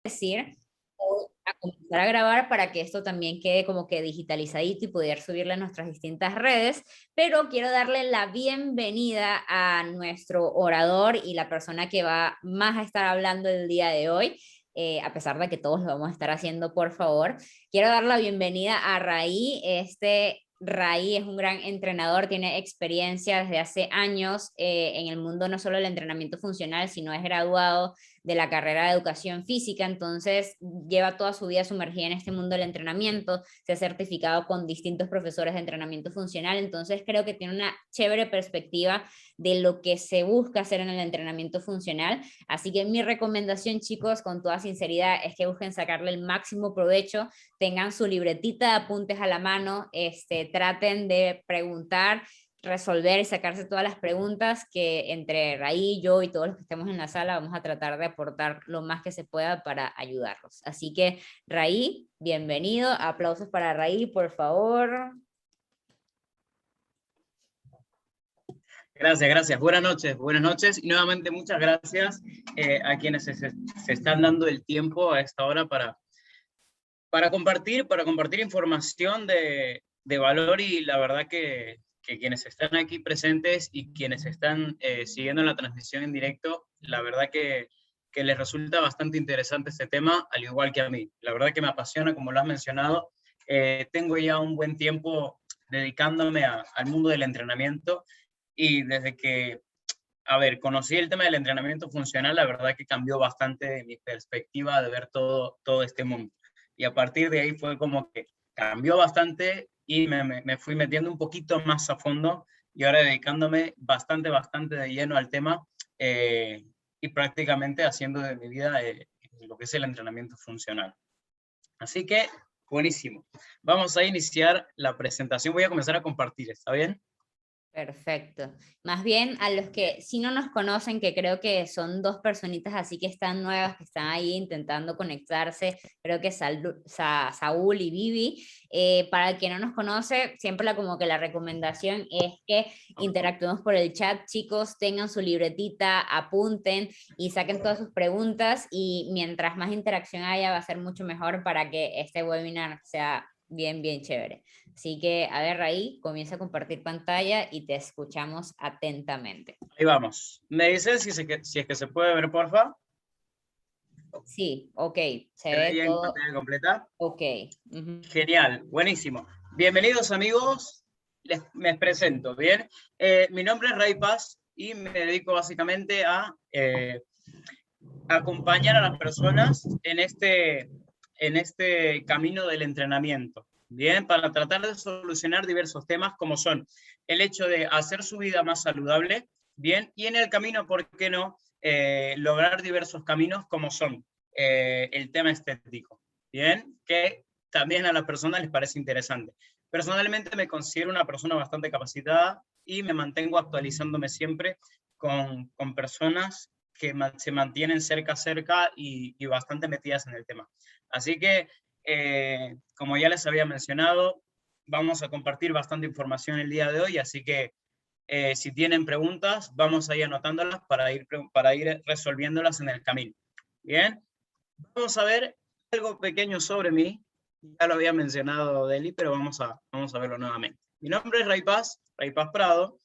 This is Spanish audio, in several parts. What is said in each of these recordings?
decir, voy a comenzar a grabar para que esto también quede como que digitalizadito y poder subirlo a nuestras distintas redes, pero quiero darle la bienvenida a nuestro orador y la persona que va más a estar hablando el día de hoy. A pesar de que todos lo vamos a estar haciendo, por favor. Quiero dar la bienvenida a Raí. Raí es un gran entrenador, tiene experiencia desde hace años en el mundo no solo del entrenamiento funcional, sino es graduado de la carrera de educación física, entonces lleva toda su vida sumergida en este mundo del entrenamiento, se ha certificado con distintos profesores de entrenamiento funcional, entonces creo que tiene una chévere perspectiva de lo que se busca hacer en el entrenamiento funcional. Así que mi recomendación, chicos, con toda sinceridad, es que busquen sacarle el máximo provecho, tengan su libretita de apuntes a la mano, traten de preguntar, resolver y sacarse todas las preguntas que entre Raí, yo y todos los que estemos en la sala vamos a tratar de aportar lo más que se pueda para ayudarlos. Así que, Raí, bienvenido. Aplausos para Raí, por favor. Gracias, gracias. Buenas noches y nuevamente muchas gracias a quienes se están dando el tiempo a esta hora para compartir información de valor, y la verdad que quienes están aquí presentes y quienes están siguiendo la transmisión en directo, la verdad que les resulta bastante interesante este tema, al igual que a mí. La verdad que me apasiona, como lo has mencionado. Tengo ya un buen tiempo dedicándome al mundo del entrenamiento, y desde que, conocí el tema del entrenamiento funcional, la verdad que cambió bastante mi perspectiva de ver todo este mundo. Y a partir de ahí fue como que cambió bastante y me fui metiendo un poquito más a fondo, y ahora dedicándome bastante de lleno al tema, y prácticamente haciendo de mi vida lo que es el entrenamiento funcional. Así que, buenísimo. Vamos a iniciar la presentación. Voy a comenzar a compartir, ¿está bien? Perfecto. Más bien a los que si no nos conocen, que creo que son dos personitas así que están nuevas, que están ahí intentando conectarse, creo que Saúl y Vivi. Para el que no nos conoce, siempre como que la recomendación es que interactuemos por el chat, chicos, tengan su libretita, apunten y saquen todas sus preguntas, y mientras más interacción haya va a ser mucho mejor para que este webinar sea bien chévere. Así que, a ver, Raí, comienza a compartir pantalla y te escuchamos atentamente. Ahí vamos. ¿Me dices si es que se puede ver, porfa? Sí, ok. Se ¿Se ve ve bien todo. pantalla completa? Ok. Genial, buenísimo. Bienvenidos, amigos. Me presento, ¿bien? Mi nombre es Ray Paz y me dedico básicamente a acompañar a las personas en este camino del entrenamiento, ¿bien? Para tratar de solucionar diversos temas, como son el hecho de hacer su vida más saludable, ¿bien? Y en el camino, ¿por qué no? Lograr diversos caminos, como son el tema estético, ¿bien? Que también a las personas les parece interesante. Personalmente me considero una persona bastante capacitada y me mantengo actualizándome siempre con personas que se mantienen cerca y bastante metidas en el tema. Así que, como ya les había mencionado, vamos a compartir bastante información el día de hoy, así que si tienen preguntas, vamos a ir anotándolas para ir resolviéndolas en el camino. Bien, vamos a ver algo pequeño sobre mí. Ya lo había mencionado Deli, pero vamos a verlo nuevamente. Mi nombre es Ray Paz Prado.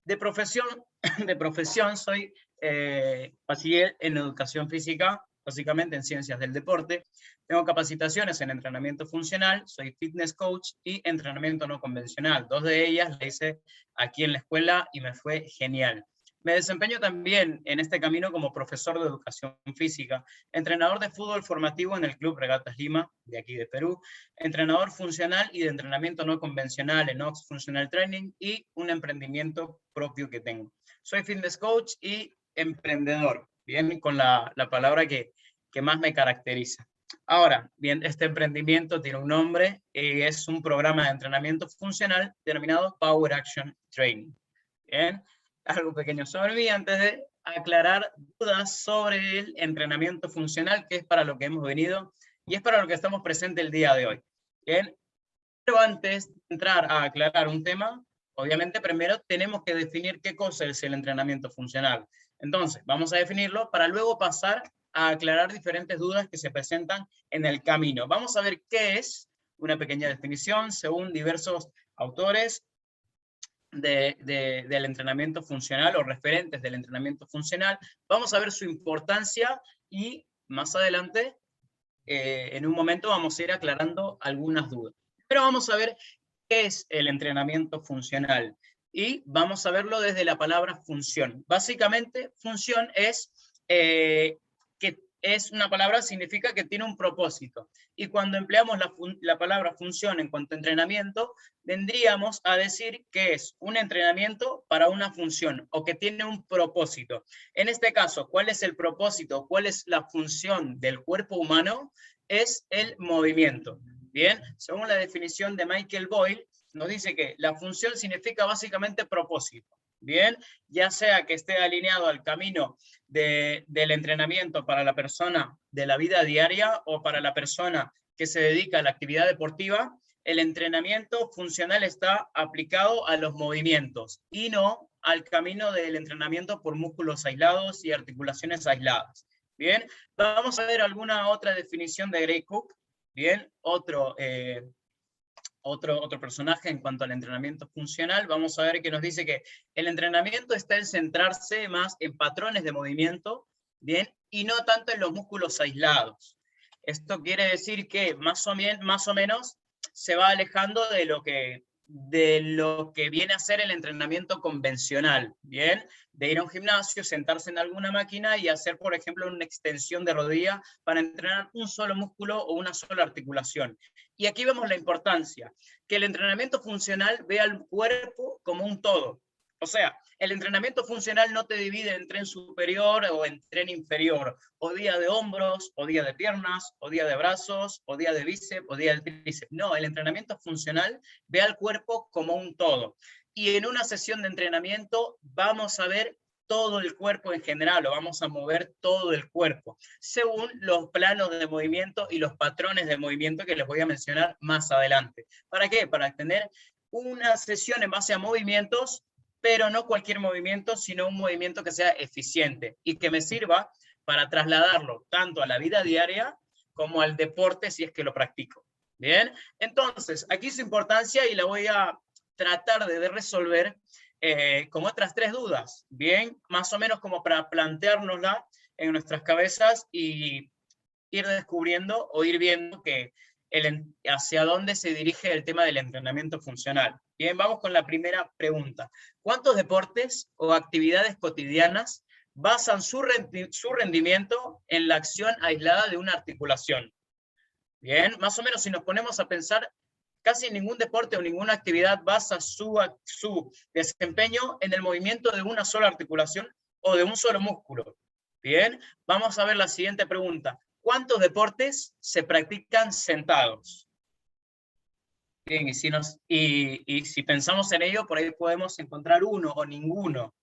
De profesión soy bachiller en educación física, básicamente en ciencias del deporte. Tengo capacitaciones en entrenamiento funcional, soy fitness coach y entrenamiento no convencional. 2 de ellas las hice aquí en la escuela y me fue genial. Me desempeño también en este camino como profesor de educación física, entrenador de fútbol formativo en el Club Regatas Lima, de aquí de Perú, entrenador funcional y de entrenamiento no convencional en Ox Functional Training, y un emprendimiento propio que tengo. Soy fitness coach y emprendedor, bien, con la palabra que más me caracteriza. Ahora, bien, este emprendimiento tiene un nombre, es un programa de entrenamiento funcional denominado Power Action Training. Bien, algo pequeño sobre mí antes de aclarar dudas sobre el entrenamiento funcional, que es para lo que hemos venido y es para lo que estamos presentes el día de hoy. Bien, pero antes de entrar a aclarar un tema, obviamente primero tenemos que definir qué cosa es el entrenamiento funcional. Entonces, vamos a definirlo para luego pasar a aclarar diferentes dudas que se presentan en el camino. Vamos a ver qué es una pequeña definición según diversos autores del entrenamiento funcional o referentes del entrenamiento funcional. Vamos a ver su importancia y más adelante, en un momento, vamos a ir aclarando algunas dudas. Pero vamos a ver qué es el entrenamiento funcional y vamos a verlo desde la palabra función. Básicamente, función es que es una palabra, significa que tiene un propósito. Y cuando empleamos la palabra función en cuanto a entrenamiento, vendríamos a decir que es un entrenamiento para una función o que tiene un propósito. En este caso, ¿cuál es el propósito? ¿Cuál es la función del cuerpo humano? Es el movimiento. Bien, según la definición de Michael Boyle, nos dice que la función significa básicamente propósito. Bien, ya sea que esté alineado al camino del entrenamiento para la persona de la vida diaria o para la persona que se dedica a la actividad deportiva, el entrenamiento funcional está aplicado a los movimientos y no al camino del entrenamiento por músculos aislados y articulaciones aisladas. Bien, vamos a ver alguna otra definición de Gray Cook. Bien, otro personaje en cuanto al entrenamiento funcional. Vamos a ver que nos dice que el entrenamiento está en centrarse más en patrones de movimiento, bien, y no tanto en los músculos aislados. Esto quiere decir que más o menos se va alejando de lo que viene a ser el entrenamiento convencional, ¿bien? De ir a un gimnasio, sentarse en alguna máquina y hacer, por ejemplo, una extensión de rodilla para entrenar un solo músculo o una sola articulación. Y aquí vemos la importancia, que el entrenamiento funcional ve al cuerpo como un todo. O sea, el entrenamiento funcional no te divide en tren superior o en tren inferior, o día de hombros, o día de piernas, o día de brazos, o día de bíceps, o día de tríceps. No, el entrenamiento funcional ve al cuerpo como un todo. Y en una sesión de entrenamiento vamos a ver todo el cuerpo en general, o vamos a mover todo el cuerpo, según los planos de movimiento y los patrones de movimiento que les voy a mencionar más adelante. ¿Para qué? Para tener una sesión en base a movimientos, pero no cualquier movimiento, sino un movimiento que sea eficiente y que me sirva para trasladarlo tanto a la vida diaria como al deporte si es que lo practico. Bien, entonces, aquí su importancia y la voy a tratar de resolver con otras tres dudas, bien, más o menos como para planteárnosla en nuestras cabezas y ir descubriendo o ir viendo que hacia dónde se dirige el tema del entrenamiento funcional. Bien, vamos con la primera pregunta. ¿Cuántos deportes o actividades cotidianas basan su rendimiento en la acción aislada de una articulación? Bien, más o menos si nos ponemos a pensar, casi ningún deporte o ninguna actividad basa su desempeño en el movimiento de una sola articulación o de un solo músculo. Bien, vamos a ver la siguiente pregunta. ¿Cuántos deportes se practican sentados? Bien, y si pensamos en ello, por ahí podemos encontrar uno o ninguno.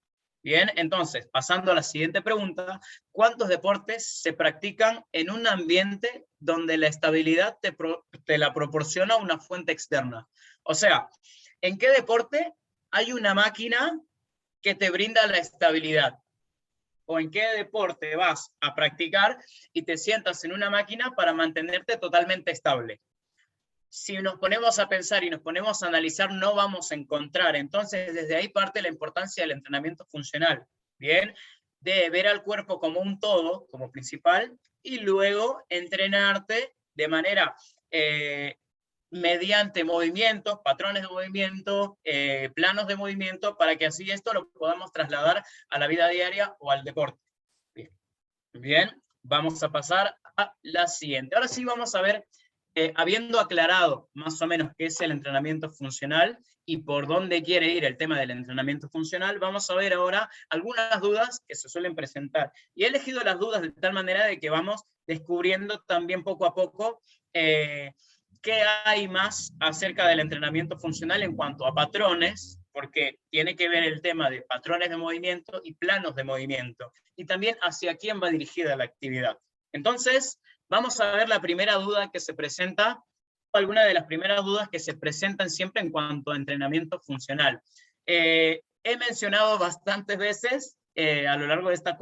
Bien, entonces, pasando a la siguiente pregunta, ¿cuántos deportes se practican en un ambiente donde la estabilidad te la proporciona una fuente externa? O sea, ¿en qué deporte hay una máquina que te brinda la estabilidad? ¿O en qué deporte vas a practicar y te sientas en una máquina para mantenerte totalmente estable? Si nos ponemos a pensar y nos ponemos a analizar, no vamos a encontrar. Entonces, desde ahí parte la importancia del entrenamiento funcional, ¿bien? De ver al cuerpo como un todo, como principal, y luego entrenarte de manera mediante movimientos, patrones de movimiento, planos de movimiento, para que así esto lo podamos trasladar a la vida diaria o al deporte. Bien, vamos a pasar a la siguiente. Ahora sí vamos a ver, habiendo aclarado más o menos qué es el entrenamiento funcional y por dónde quiere ir el tema del entrenamiento funcional, vamos a ver ahora algunas dudas que se suelen presentar. Y he elegido las dudas de tal manera de que vamos descubriendo también poco a poco qué hay más acerca del entrenamiento funcional en cuanto a patrones, porque tiene que ver el tema de patrones de movimiento y planos de movimiento, y también hacia quién va dirigida la actividad. Entonces, vamos a ver la primera duda que se presenta, o alguna de las primeras dudas que se presentan siempre en cuanto a entrenamiento funcional. He mencionado bastantes veces a lo largo de esta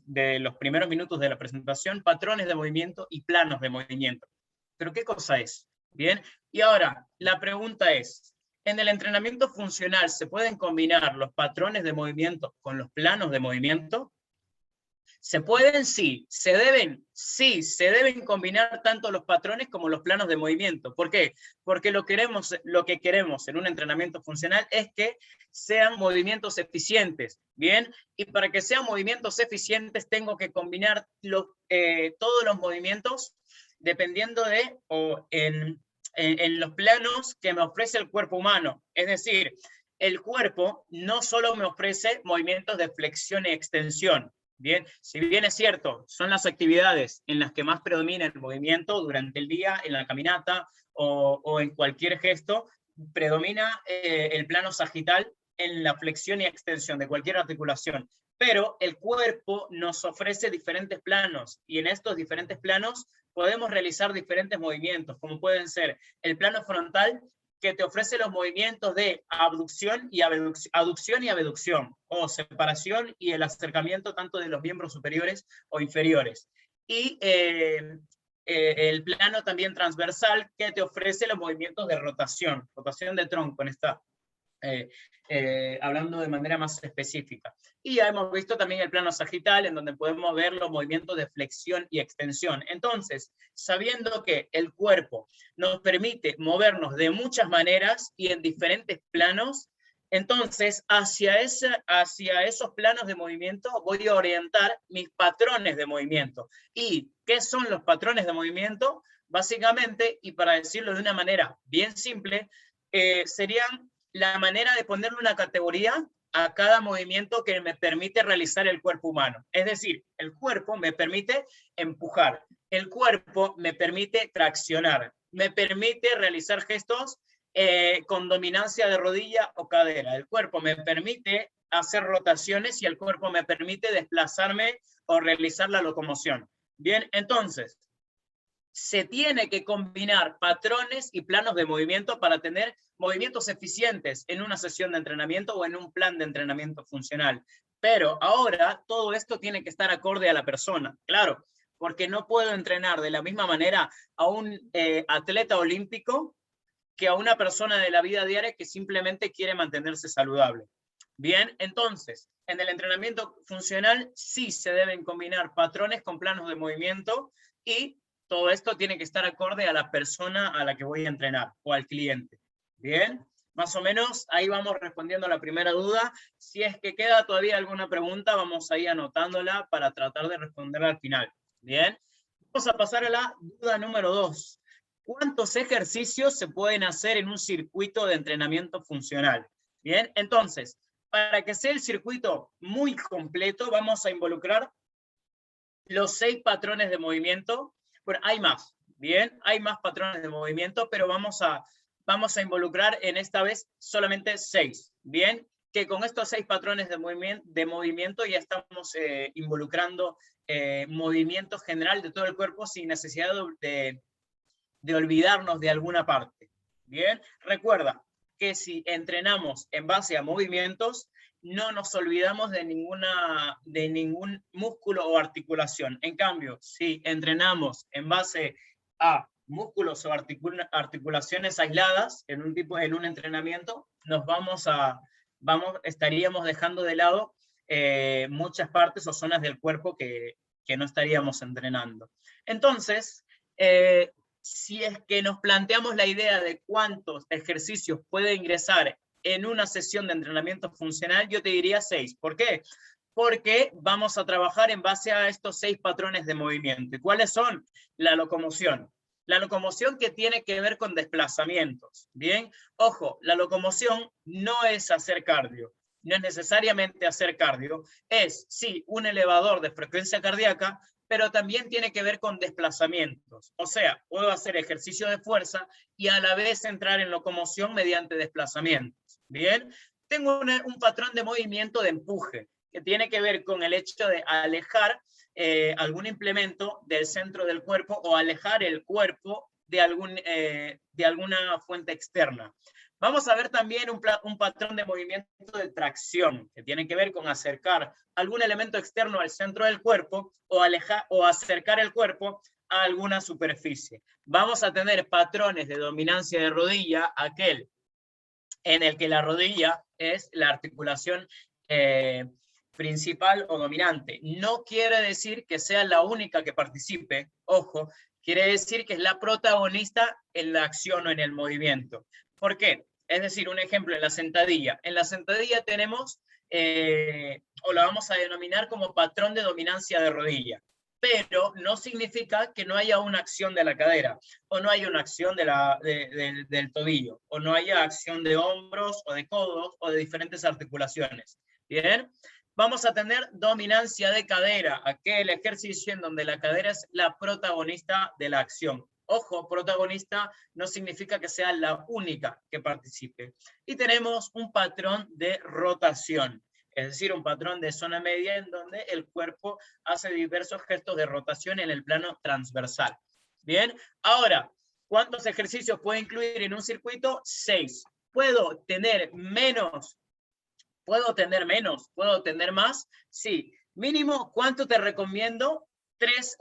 de los primeros minutos de la presentación, patrones de movimiento y planos de movimiento. ¿Pero qué cosa es? Bien, y ahora la pregunta es, ¿en el entrenamiento funcional se pueden combinar los patrones de movimiento con los planos de movimiento? ¿Se pueden? Sí. ¿Se deben? Sí, se deben combinar tanto los patrones como los planos de movimiento. ¿Por qué? Porque lo que queremos en un entrenamiento funcional es que sean movimientos eficientes, ¿bien? Y para que sean movimientos eficientes tengo que combinar todos los movimientos dependiendo de, en los planos que me ofrece el cuerpo humano. Es decir, el cuerpo no solo me ofrece movimientos de flexión y extensión. Bien, si bien es cierto, son las actividades en las que más predomina el movimiento durante el día, en la caminata o en cualquier gesto, predomina el plano sagital en la flexión y extensión de cualquier articulación. Pero el cuerpo nos ofrece diferentes planos y en estos diferentes planos podemos realizar diferentes movimientos, como pueden ser el plano frontal, que te ofrece los movimientos de abducción y abducción, o separación y el acercamiento tanto de los miembros superiores o inferiores. Y el plano también transversal, que te ofrece los movimientos de rotación de tronco, hablando de manera más específica. Y ya hemos visto también el plano sagital, en donde podemos ver los movimientos de flexión y extensión. Entonces, sabiendo que el cuerpo nos permite movernos de muchas maneras y en diferentes planos, entonces hacia esos planos de movimiento voy a orientar mis patrones de movimiento. ¿Y qué son los patrones de movimiento? Básicamente, y para decirlo de una manera bien simple, serían la manera de ponerle una categoría a cada movimiento que me permite realizar el cuerpo humano. Es decir, el cuerpo me permite empujar, el cuerpo me permite traccionar, me permite realizar gestos con dominancia de rodilla o cadera, el cuerpo me permite hacer rotaciones y el cuerpo me permite desplazarme o realizar la locomoción. Bien, entonces, se tiene que combinar patrones y planos de movimiento para tener movimientos eficientes en una sesión de entrenamiento o en un plan de entrenamiento funcional. Pero ahora todo esto tiene que estar acorde a la persona, claro, porque no puedo entrenar de la misma manera a un atleta olímpico que a una persona de la vida diaria que simplemente quiere mantenerse saludable. Bien, entonces, en el entrenamiento funcional sí se deben combinar patrones con planos de movimiento y todo esto tiene que estar acorde a la persona a la que voy a entrenar o al cliente. Bien, más o menos ahí vamos respondiendo a la primera duda. Si es que queda todavía alguna pregunta, vamos ahí anotándola para tratar de responderla al final. Bien, vamos a pasar a la duda número 2. ¿Cuántos ejercicios se pueden hacer en un circuito de entrenamiento funcional? Bien, entonces, para que sea el circuito muy completo, vamos a involucrar los 6 patrones de movimiento. Bueno, hay más, bien, hay más patrones de movimiento, pero vamos a involucrar en esta vez solamente 6, bien, que con estos 6 patrones de movimiento ya estamos involucrando movimiento general de todo el cuerpo sin necesidad de olvidarnos de alguna parte, bien. Recuerda que si entrenamos en base a movimientos, no nos olvidamos de ningún músculo o articulación. En cambio, si entrenamos en base a músculos o articulaciones aisladas en un entrenamiento, estaríamos dejando de lado muchas partes o zonas del cuerpo que no estaríamos entrenando. Entonces, si es que nos planteamos la idea de cuántos ejercicios puede ingresar en una sesión de entrenamiento funcional, yo te diría 6. ¿Por qué? Porque vamos a trabajar en base a estos 6 patrones de movimiento. ¿Y cuáles son? La locomoción. La locomoción que tiene que ver con desplazamientos. Bien, ojo, la locomoción no es hacer cardio, no es necesariamente hacer cardio, es sí un elevador de frecuencia cardíaca, pero también tiene que ver con desplazamientos. O sea, puedo hacer ejercicio de fuerza y a la vez entrar en locomoción mediante desplazamientos. Bien, tengo un patrón de movimiento de empuje, que tiene que ver con el hecho de alejar algún implemento del centro del cuerpo o alejar el cuerpo de alguna fuente externa. Vamos a ver también un patrón de movimiento de tracción, que tiene que ver con acercar algún elemento externo al centro del cuerpo o acercar el cuerpo a alguna superficie. Vamos a tener patrones de dominancia de rodilla, aquel en el que la rodilla es la articulación principal o dominante. No quiere decir que sea la única que participe, ojo, quiere decir que es la protagonista en la acción o en el movimiento. ¿Por qué? Es decir, un ejemplo en la sentadilla. En la sentadilla tenemos, o la vamos a denominar como patrón de dominancia de rodilla, pero no significa que no haya una acción de la cadera, o no haya una acción del tobillo, o no haya acción de hombros, o de codos, o de diferentes articulaciones. ¿Bien? Vamos a tener dominancia de cadera, aquel ejercicio en donde la cadera es la protagonista de la acción. Ojo, protagonista no significa que sea la única que participe. Y tenemos un patrón de rotación, es decir, un patrón de zona media en donde el cuerpo hace diversos gestos de rotación en el plano transversal. Bien, ahora, ¿cuántos ejercicios puedo incluir en un circuito? 6. ¿Puedo tener menos? ¿Puedo tener menos? ¿Puedo tener más? Sí. Mínimo, ¿cuánto te recomiendo? 3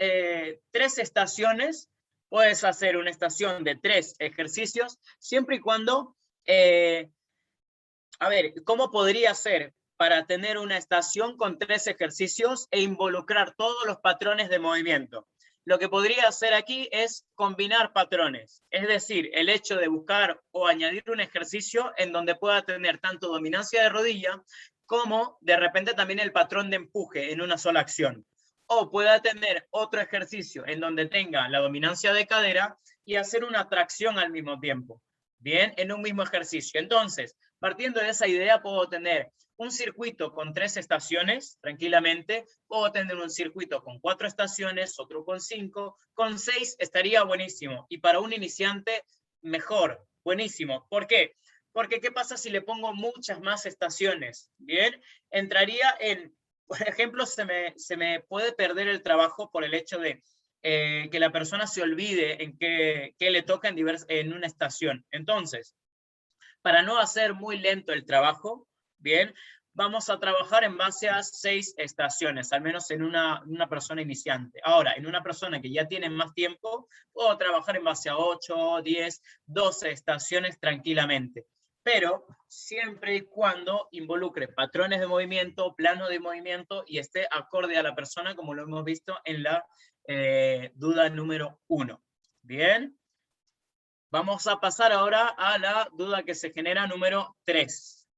estaciones. Puedes hacer una estación de 3 ejercicios, siempre y cuando... a ver, ¿cómo podría ser para tener una estación con 3 ejercicios e involucrar todos los patrones de movimiento? Lo que podría hacer aquí es combinar patrones, es decir, el hecho de buscar o añadir un ejercicio en donde pueda tener tanto dominancia de rodilla como de repente también el patrón de empuje en una sola acción. O pueda tener otro ejercicio en donde tenga la dominancia de cadera y hacer una tracción al mismo tiempo. Bien, en un mismo ejercicio. Entonces, partiendo de esa idea, puedo tener un circuito con 3 estaciones, tranquilamente. Puedo tener un circuito con 4 estaciones, otro con 5. Con 6 estaría buenísimo. Y para un iniciante, mejor, buenísimo. ¿Por qué? Porque ¿qué pasa si le pongo muchas más estaciones? Bien, entraría en, por ejemplo, se me puede perder el trabajo por el hecho de que la persona se olvide en qué le toca en una estación. Entonces, para no hacer muy lento el trabajo, bien, vamos a trabajar en base a 6 estaciones, al menos en una persona iniciante. Ahora, en una persona que ya tiene más tiempo, puedo trabajar en base a 8, 10, 12 estaciones tranquilamente. Pero siempre y cuando involucre patrones de movimiento, plano de movimiento y esté acorde a la persona, como lo hemos visto en la duda número 1. Bien. Vamos a pasar ahora a la duda que se genera número 3.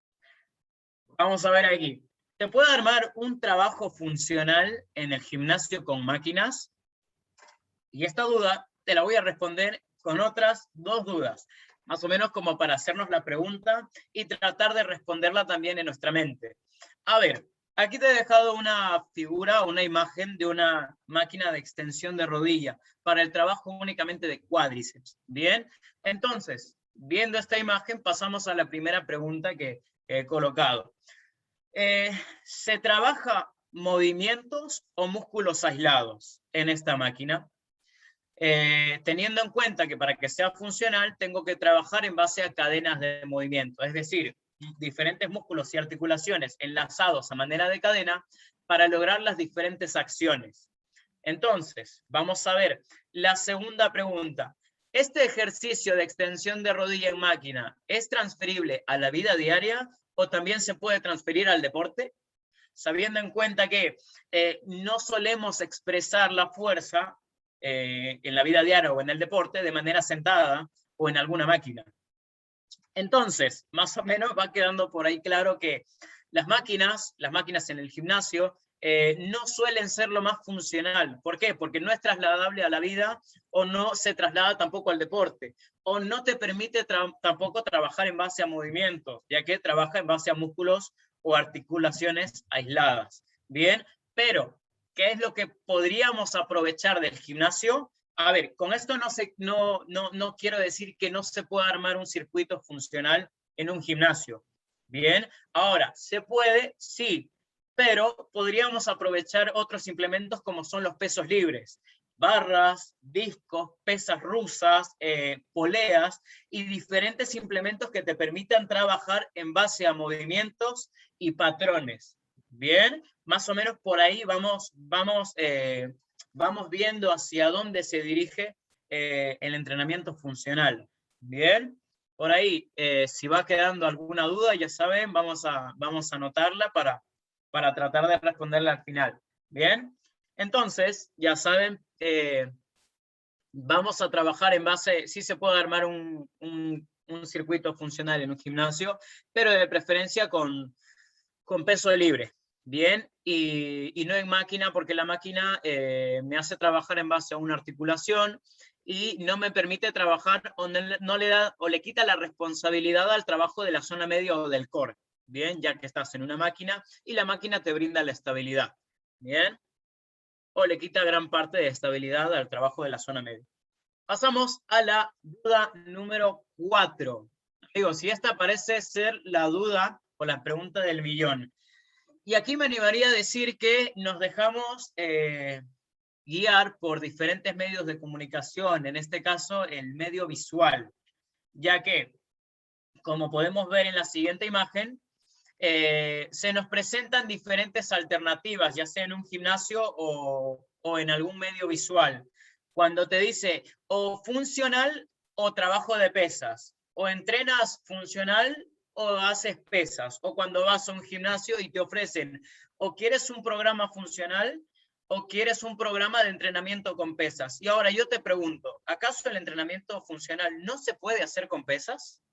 Vamos a ver aquí. ¿Te puede armar un trabajo funcional en el gimnasio con máquinas? Y esta duda te la voy a responder con otras 2 dudas, más o menos como para hacernos la pregunta y tratar de responderla también en nuestra mente. A ver, aquí te he dejado una figura, una imagen de una máquina de extensión de rodilla para el trabajo únicamente de cuádriceps. Bien, entonces, viendo esta imagen, pasamos a la primera pregunta que he colocado. ¿Se trabaja movimientos o músculos aislados en esta máquina? Teniendo en cuenta que para que sea funcional tengo que trabajar en base a cadenas de movimiento, es decir, diferentes músculos y articulaciones enlazados a manera de cadena para lograr las diferentes acciones. Entonces, vamos a ver la segunda pregunta. ¿Este ejercicio de extensión de rodilla en máquina es transferible a la vida diaria o también se puede transferir al deporte? Sabiendo en cuenta que no solemos expresar la fuerza en la vida diaria o en el deporte de manera sentada o en alguna máquina. Entonces, más o menos va quedando por ahí claro que las máquinas en el gimnasio no suelen ser lo más funcional. ¿Por qué? Porque no es trasladable a la vida o no se traslada tampoco al deporte o no te permite tampoco trabajar en base a movimientos, ya que trabaja en base a músculos o articulaciones aisladas. Bien, pero ¿qué es lo que podríamos aprovechar del gimnasio? A ver, con esto no quiero decir que no se pueda armar un circuito funcional en un gimnasio. Bien, ahora, ¿se puede? Sí, pero podríamos aprovechar otros implementos como son los pesos libres. barras, discos, pesas rusas, poleas y diferentes implementos que te permitan trabajar en base a movimientos y patrones. Bien, más o menos por ahí vamos viendo hacia dónde se dirige el entrenamiento funcional. Bien, por ahí, si va quedando alguna duda, ya saben, vamos a anotarla para tratar de responderla al final. Bien, entonces, ya saben, vamos a trabajar en base, sí se puede armar un circuito funcional en un gimnasio, pero de preferencia con peso libre. Bien, y no en máquina, porque la máquina me hace trabajar en base a una articulación y no me permite trabajar o no le da o le quita la responsabilidad al trabajo de la zona media o del core. Bien, ya que estás en una máquina y la máquina te brinda la estabilidad. Bien, o le quita gran parte de estabilidad al trabajo de la zona media. Pasamos a la duda número 4. Digo, si esta parece ser la duda o la pregunta del millón. Y aquí me animaría a decir que nos dejamos guiar por diferentes medios de comunicación, en este caso el medio visual, ya que, como podemos ver en la siguiente imagen, se nos presentan diferentes alternativas, ya sea en un gimnasio o en algún medio visual. Cuando te dice o funcional o trabajo de pesas, o entrenas funcional o haces pesas, o cuando vas a un gimnasio y te ofrecen o quieres un programa funcional o quieres un programa de entrenamiento con pesas. Y ahora yo te pregunto, ¿acaso el entrenamiento funcional no se puede hacer con pesas?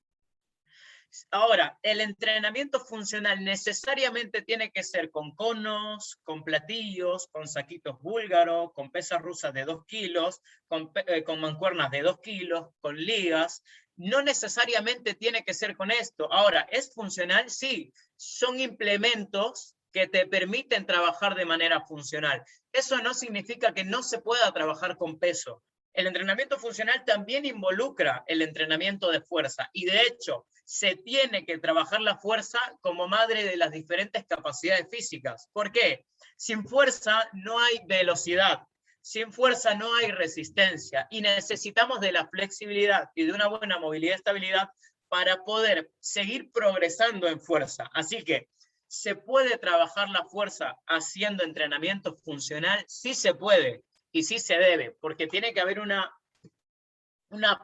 Ahora, el entrenamiento funcional necesariamente tiene que ser con conos, con platillos, con saquitos búlgaros, con pesas rusas de 2 kilos, con mancuernas de 2 kilos, con ligas. No necesariamente tiene que ser con esto. Ahora, ¿es funcional? Sí, son implementos que te permiten trabajar de manera funcional. Eso no significa que no se pueda trabajar con peso. El entrenamiento funcional también involucra el entrenamiento de fuerza y de hecho se tiene que trabajar la fuerza como madre de las diferentes capacidades físicas. ¿Por qué? Sin fuerza no hay velocidad, sin fuerza no hay resistencia y necesitamos de la flexibilidad y de una buena movilidad y estabilidad para poder seguir progresando en fuerza. Así que, ¿se puede trabajar la fuerza haciendo entrenamiento funcional? Sí se puede. Y sí se debe, porque tiene que haber una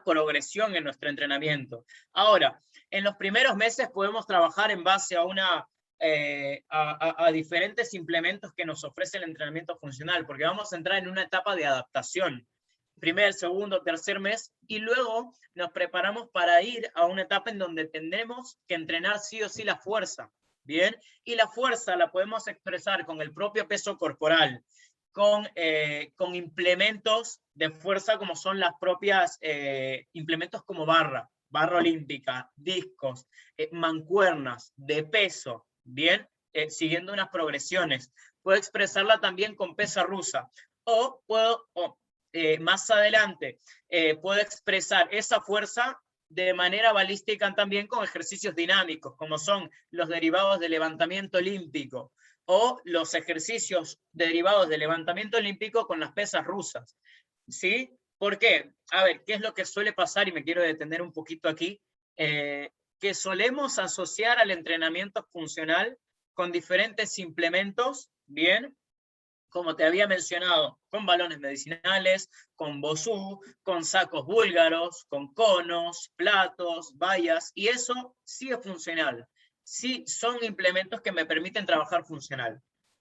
progresión en nuestro entrenamiento. Ahora, en los primeros meses podemos trabajar en base a diferentes implementos que nos ofrece el entrenamiento funcional, porque vamos a entrar en una etapa de adaptación. Primer, segundo, tercer mes, y luego nos preparamos para ir a una etapa en donde tendremos que entrenar sí o sí la fuerza. Bien, y la fuerza la podemos expresar con el propio peso corporal, con implementos de fuerza como son las propias implementos como barra olímpica, discos, mancuernas de peso, bien, siguiendo unas progresiones. Puedo expresarla también con pesa rusa o puedo, más adelante, puedo expresar esa fuerza de manera balística también con ejercicios dinámicos, como son los derivados de levantamiento olímpico, o los ejercicios derivados de levantamiento olímpico con las pesas rusas. ¿Sí? ¿Por qué? A ver, ¿qué es lo que suele pasar? Y me quiero detener un poquito aquí. Que solemos asociar al entrenamiento funcional con diferentes implementos, ¿bien? Como te había mencionado, con balones medicinales, con bosú, con sacos búlgaros, con conos, platos, vallas, y eso sí es funcional. Sí son implementos que me permiten trabajar funcional.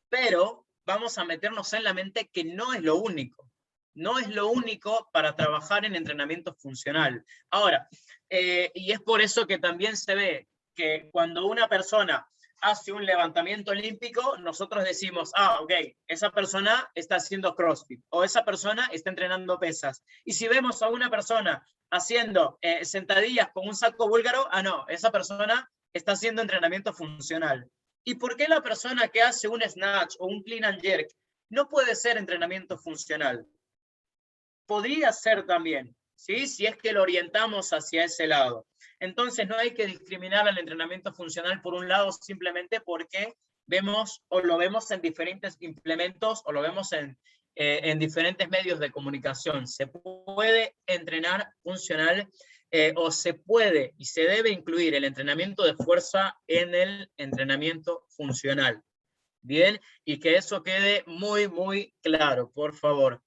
Pero vamos a meternos en la mente que no es lo único. No es lo único para trabajar en entrenamiento funcional. Ahora, y es por eso que también se ve que cuando una persona hace un levantamiento olímpico, nosotros decimos, ok, esa persona está haciendo CrossFit o esa persona está entrenando pesas. Y si vemos a una persona haciendo sentadillas con un saco búlgaro, no, esa persona está haciendo entrenamiento funcional. ¿Y por qué la persona que hace un snatch o un clean and jerk no puede ser entrenamiento funcional? Podría ser también, ¿sí? Si es que lo orientamos hacia ese lado. Entonces no hay que discriminar al entrenamiento funcional por un lado simplemente porque vemos o lo vemos en diferentes implementos o lo vemos en en diferentes medios de comunicación. Se puede entrenar funcional o se puede y se debe incluir el entrenamiento de fuerza en el entrenamiento funcional. Bien, y que eso quede muy, muy claro, por favor.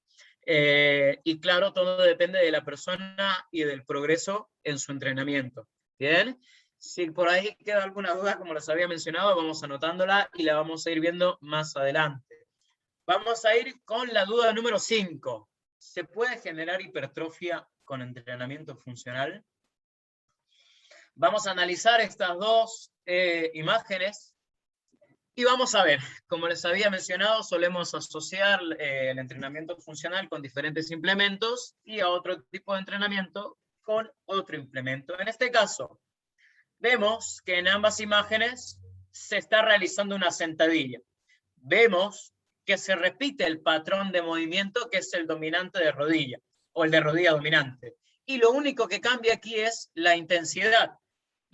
Y claro, todo depende de la persona y del progreso en su entrenamiento. Bien, si por ahí queda alguna duda, como les había mencionado, vamos anotándola y la vamos a ir viendo más adelante. Vamos a ir con la duda número 5. ¿Se puede generar hipertrofia con entrenamiento funcional? Vamos a analizar estas dos imágenes. Y vamos a ver, como les había mencionado, solemos asociar el entrenamiento funcional con diferentes implementos y a otro tipo de entrenamiento con otro implemento. En este caso, vemos que en ambas imágenes se está realizando una sentadilla. Vemos que se repite el patrón de movimiento que es el dominante de rodilla, o el de rodilla dominante. Y lo único que cambia aquí es la intensidad.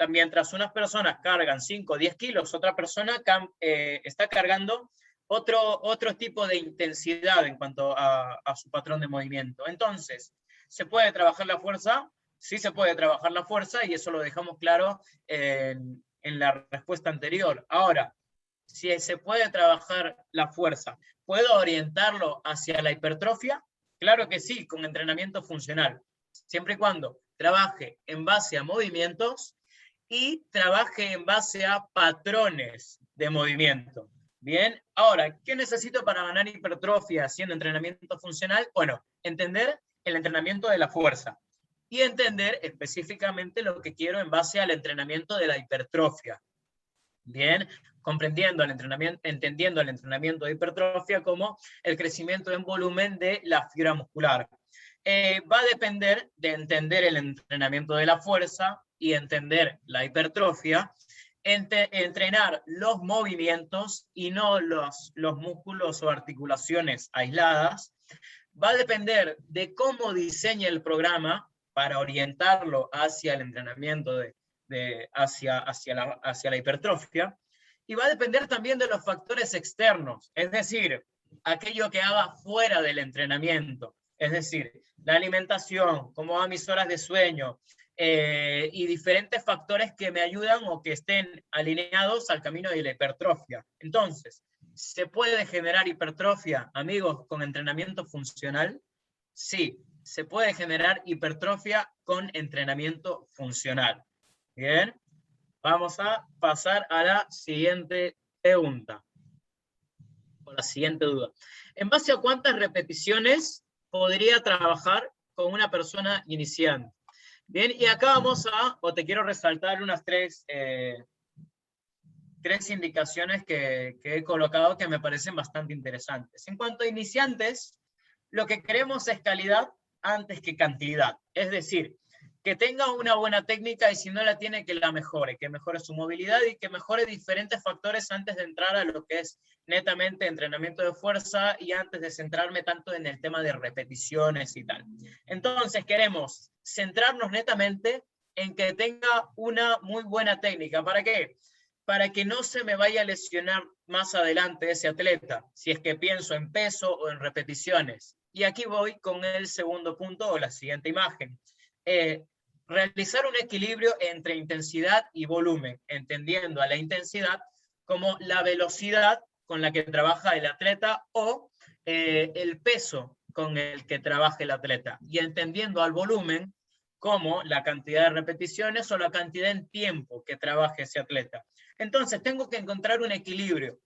Mientras unas personas cargan 5 o 10 kilos, otra persona está cargando otro tipo de intensidad en cuanto a su patrón de movimiento. Entonces, ¿se puede trabajar la fuerza? Sí se puede trabajar la fuerza y eso lo dejamos claro en la respuesta anterior. Ahora, si se puede trabajar la fuerza, ¿puedo orientarlo hacia la hipertrofia? Claro que sí, con entrenamiento funcional, siempre y cuando trabaje en base a movimientos y trabaje en base a patrones de movimiento. Bien, ahora, ¿qué necesito para ganar hipertrofia haciendo entrenamiento funcional? Bueno, entender el entrenamiento de la fuerza y entender específicamente lo que quiero en base al entrenamiento de la hipertrofia. Bien, comprendiendo el entrenamiento, entendiendo el entrenamiento de hipertrofia como el crecimiento en volumen de la fibra muscular. Va a depender de entender el entrenamiento de la fuerza y entender la hipertrofia, entrenar los movimientos y no los músculos o articulaciones aisladas. Va a depender de cómo diseñe el programa para orientarlo hacia el entrenamiento hacia la hipertrofia, y va a depender también de los factores externos, es decir, aquello que haga fuera del entrenamiento, es decir, la alimentación, cómo van mis horas de sueño, y diferentes factores que me ayudan o que estén alineados al camino de la hipertrofia. Entonces, ¿se puede generar hipertrofia, amigos, con entrenamiento funcional? Sí, se puede generar hipertrofia con entrenamiento funcional. Bien, vamos a pasar a la siguiente pregunta, o la siguiente duda. ¿En base a cuántas repeticiones podría trabajar con una persona iniciante? Bien, y acá vamos o te quiero resaltar unas tres indicaciones que he colocado que me parecen bastante interesantes. En cuanto a iniciantes, lo que queremos es calidad antes que cantidad. Es decir, que tenga una buena técnica y si no la tiene, que la mejore, que mejore su movilidad y que mejore diferentes factores antes de entrar a lo que es netamente entrenamiento de fuerza y antes de centrarme tanto en el tema de repeticiones y tal. Entonces queremos centrarnos netamente en que tenga una muy buena técnica. ¿Para qué? Para que no se me vaya a lesionar más adelante ese atleta, si es que pienso en peso o en repeticiones. Y aquí voy con el segundo punto o la siguiente imagen. Realizar un equilibrio entre intensidad y volumen, entendiendo a la intensidad como la velocidad con la que trabaja el atleta o el peso con el que trabaja el atleta, y entendiendo al volumen como la cantidad de repeticiones o la cantidad en tiempo que trabaje ese atleta. Entonces tengo que encontrar un equilibrio,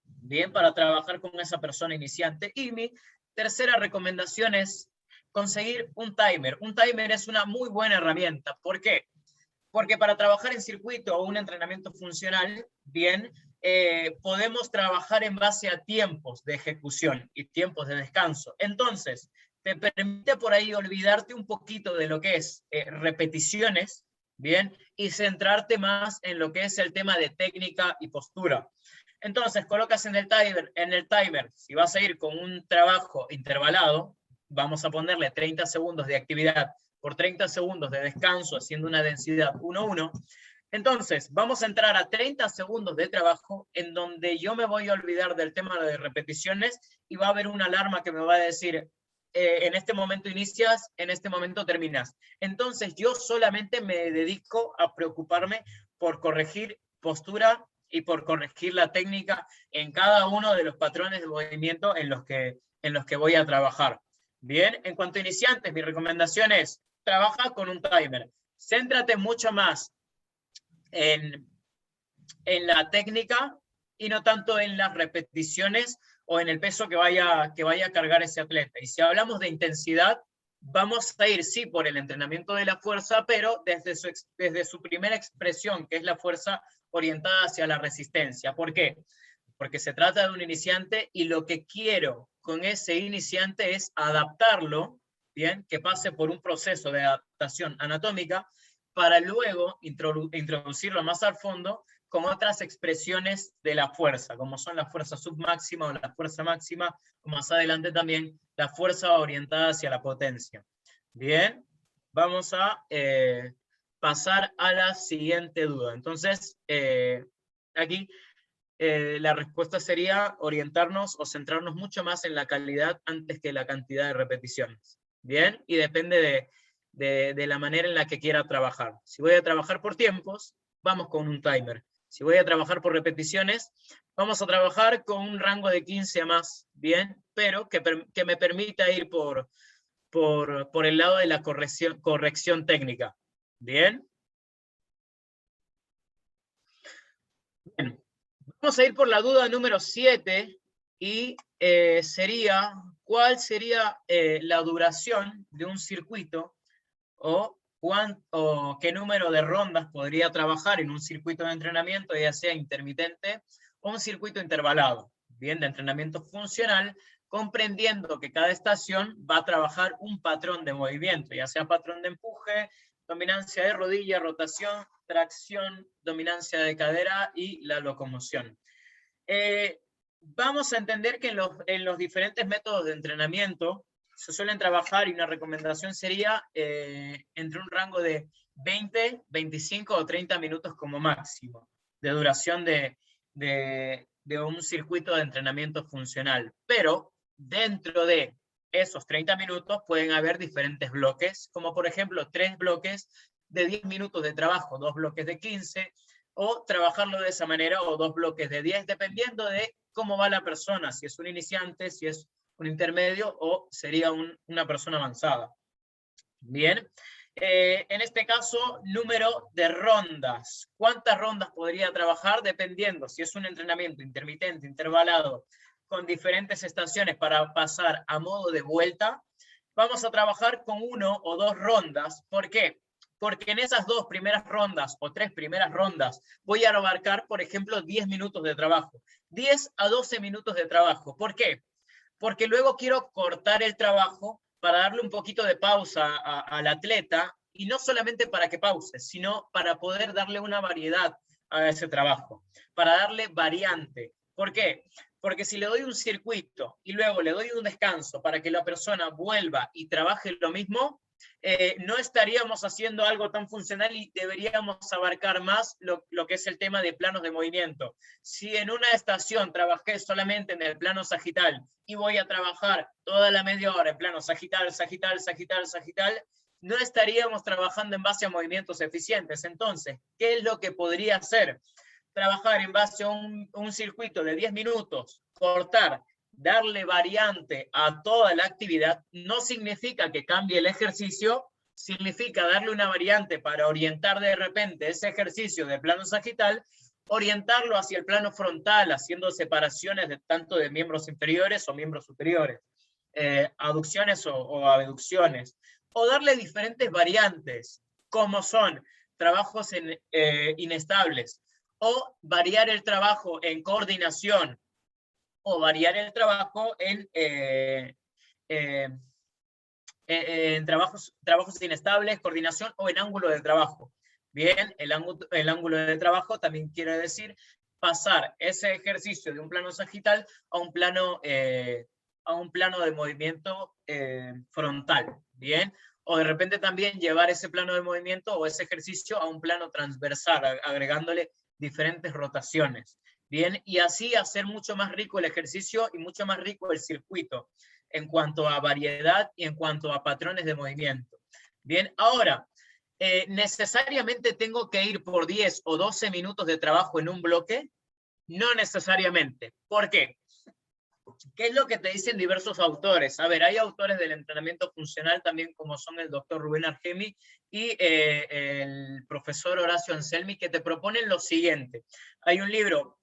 bien, para trabajar con esa persona iniciante. Y mi tercera recomendación es conseguir un timer. Un timer es una muy buena herramienta. ¿Por qué? Porque para trabajar en circuito o un entrenamiento funcional, bien, podemos trabajar en base a tiempos de ejecución y tiempos de descanso. Entonces, te permite por ahí olvidarte un poquito de lo que es repeticiones, bien, y centrarte más en lo que es el tema de técnica y postura. Entonces, colocas en el timer, si vas a ir con un trabajo intervalado, vamos a ponerle 30 segundos de actividad por 30 segundos de descanso, haciendo una densidad 1-1. Entonces, vamos a entrar a 30 segundos de trabajo en donde yo me voy a olvidar del tema de repeticiones y va a haber una alarma que me va a decir, en este momento inicias, en este momento terminas. Entonces yo solamente me dedico a preocuparme por corregir postura y por corregir la técnica en cada uno de los patrones de movimiento en los que voy a trabajar. Bien, en cuanto a iniciantes, mi recomendación es, trabaja con un timer. Céntrate mucho más en la técnica y no tanto en las repeticiones o en el peso que vaya a cargar ese atleta. Y si hablamos de intensidad, vamos a ir, sí, por el entrenamiento de la fuerza, pero desde su primera expresión, que es la fuerza orientada hacia la resistencia. ¿Por qué? Porque se trata de un iniciante y lo que quiero con ese iniciante es adaptarlo, bien, que pase por un proceso de adaptación anatómica para luego introducirlo más al fondo con otras expresiones de la fuerza, como son la fuerza submáxima o la fuerza máxima, o más adelante también la fuerza orientada hacia la potencia. Bien, vamos a pasar a la siguiente duda. Entonces, aquí la respuesta sería orientarnos o centrarnos mucho más en la calidad antes que la cantidad de repeticiones. Bien, y depende de la manera en la que quiera trabajar. Si voy a trabajar por tiempos, vamos con un timer. Si voy a trabajar por repeticiones, vamos a trabajar con un rango de 15 a más, bien, pero que me permita ir por el lado de la corrección técnica. Bien. Bien. Vamos a ir por la duda número 7 y sería, ¿cuál sería la duración de un circuito o qué número de rondas podría trabajar en un circuito de entrenamiento, ya sea intermitente o un circuito intervalado, bien, de entrenamiento funcional, comprendiendo que cada estación va a trabajar un patrón de movimiento, ya sea patrón de empuje, dominancia de rodilla, rotación, tracción, dominancia de cadera y la locomoción. Vamos a entender que en los diferentes métodos de entrenamiento se suelen trabajar, y una recomendación sería entre un rango de 20, 25 o 30 minutos como máximo de duración de un circuito de entrenamiento funcional. Pero dentro de esos 30 minutos pueden haber diferentes bloques, como por ejemplo 3 bloques de 10 minutos de trabajo, 2 bloques de 15, o trabajarlo de esa manera, o 2 bloques de 10, dependiendo de cómo va la persona, si es un iniciante, si es un intermedio o sería una persona avanzada. Bien, en este caso, número de rondas. ¿Cuántas rondas podría trabajar? Dependiendo si es un entrenamiento intermitente, intervalado, con diferentes estaciones para pasar a modo de vuelta, vamos a trabajar con 1 o 2 rondas. ¿Por qué? Porque en esas 2 primeras rondas o 3 primeras rondas voy a abarcar, por ejemplo, 10 minutos de trabajo. 10 a 12 minutos de trabajo. ¿Por qué? Porque luego quiero cortar el trabajo para darle un poquito de pausa al atleta, y no solamente para que pause, sino para poder darle una variedad a ese trabajo, para darle variante. ¿Por qué? Porque si le doy un circuito y luego le doy un descanso para que la persona vuelva y trabaje lo mismo, no estaríamos haciendo algo tan funcional y deberíamos abarcar más lo que es el tema de planos de movimiento. Si en una estación trabajé solamente en el plano sagital y voy a trabajar toda la media hora en plano sagital, sagital, sagital, sagital, no estaríamos trabajando en base a movimientos eficientes. Entonces, ¿qué es lo que podría hacer? Trabajar en base a un circuito de 10 minutos, cortar, darle variante a toda la actividad, no significa que cambie el ejercicio, significa darle una variante para orientar de repente ese ejercicio de plano sagital, orientarlo hacia el plano frontal, haciendo separaciones tanto de miembros inferiores o miembros superiores, aducciones o abducciones, o darle diferentes variantes, como son trabajos inestables, o variar el trabajo en coordinación, o variar el trabajo en trabajos inestables, coordinación o en ángulo de trabajo. Bien, el ángulo de trabajo también quiere decir pasar ese ejercicio de un plano sagital a un plano de movimiento frontal. Bien, o de repente también llevar ese plano de movimiento o ese ejercicio a un plano transversal, agregándole diferentes rotaciones. bien, y así hacer mucho más rico el ejercicio y mucho más rico el circuito en cuanto a variedad y en cuanto a patrones de movimiento. Bien, ahora, ¿necesariamente tengo que ir por 10 o 12 minutos de trabajo en un bloque? No necesariamente. ¿Por qué? ¿Qué es lo que te dicen diversos autores? A ver, hay autores del entrenamiento funcional también, como son el doctor Rubén Argemi y el profesor Horacio Anselmi, que te proponen lo siguiente. Hay un libro,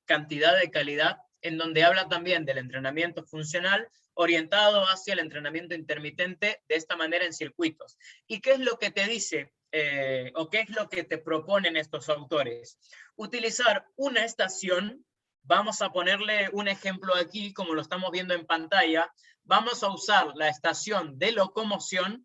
Cantidad de Calidad, en donde habla también del entrenamiento funcional orientado hacia el entrenamiento intermitente de esta manera en circuitos. ¿Y qué es lo que te dice o qué es lo que te proponen estos autores? Utilizar una estación. Vamos a ponerle un ejemplo aquí, como lo estamos viendo en pantalla. Vamos a usar la estación de locomoción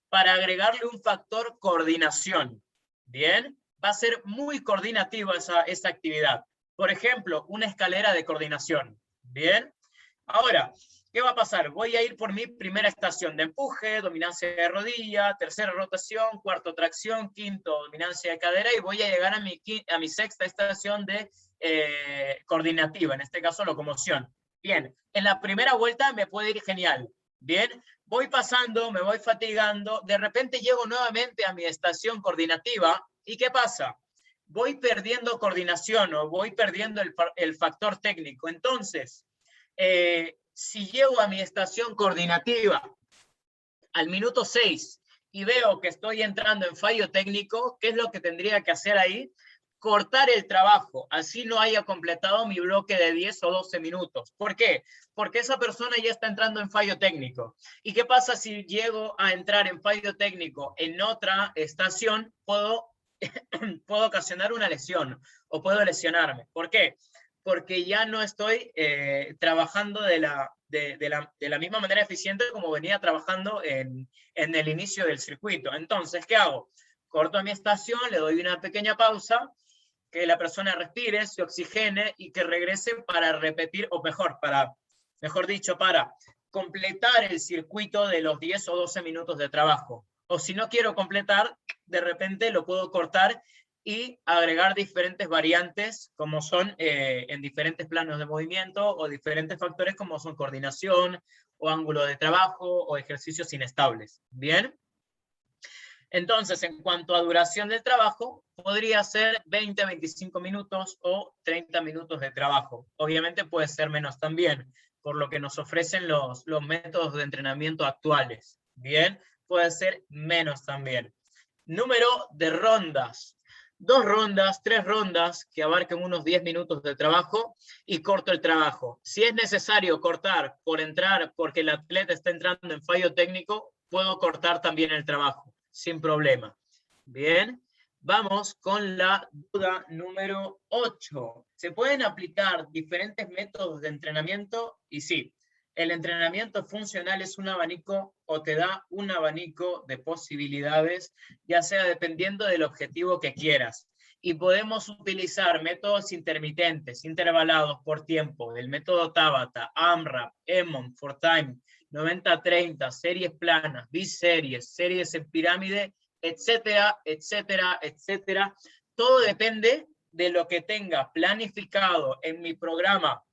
para agregarle un factor coordinación. Bien, va a ser muy coordinativa esa actividad. Por ejemplo, una escalera de coordinación. Bien, ahora, ¿qué va a pasar? Voy a ir por mi primera estación de empuje, dominancia de rodilla, tercera rotación, cuarto tracción, quinto dominancia de cadera y voy a llegar a mi sexta estación de coordinativa, en este caso locomoción. Bien, en la primera vuelta me puede ir genial. Bien, voy pasando, me voy fatigando, de repente llego nuevamente a mi estación coordinativa y ¿qué pasa? Voy perdiendo coordinación o voy perdiendo el factor técnico. Entonces, si llego a mi estación coordinativa al minuto 6 y veo que estoy entrando en fallo técnico, ¿qué es lo que tendría que hacer ahí? Cortar el trabajo, así no haya completado mi bloque de 10 o 12 minutos. ¿Por qué? Porque esa persona ya está entrando en fallo técnico. ¿Y qué pasa si llego a entrar en fallo técnico en otra estación? Puedo ocasionar una lesión o puedo lesionarme. ¿Por qué? Porque ya no estoy trabajando de la misma manera eficiente como venía trabajando en el inicio del circuito. Entonces, ¿qué hago? Corto mi estación, le doy una pequeña pausa, que la persona respire, se oxigene y que regrese para repetir, o mejor dicho, para completar el circuito de los 10 o 12 minutos de trabajo. O si no quiero completar, de repente lo puedo cortar y agregar diferentes variantes como son en diferentes planos de movimiento o diferentes factores como son coordinación o ángulo de trabajo o ejercicios inestables. ¿Bien? Entonces, en cuanto a duración del trabajo, podría ser 20, 25 minutos o 30 minutos de trabajo. Obviamente puede ser menos también, por lo que nos ofrecen los métodos de entrenamiento actuales. Bien, puede ser menos también. Número de rondas. 2 rondas, 3 rondas que abarquen unos 10 minutos de trabajo y corto el trabajo. Si es necesario cortar por entrar, porque el atleta está entrando en fallo técnico, puedo cortar también el trabajo, sin problema. Bien, vamos con la duda número 8. ¿Se pueden aplicar diferentes métodos de entrenamiento? Y sí, el entrenamiento funcional es un abanico o te da un abanico de posibilidades, ya sea dependiendo del objetivo que quieras. Y podemos utilizar métodos intermitentes, intervalados por tiempo, del método Tabata, AMRAP, EMON, For Time, 90-30, series planas, biseries, series en pirámide, etcétera, etcétera, etcétera. Todo depende de lo que tenga planificado en mi programa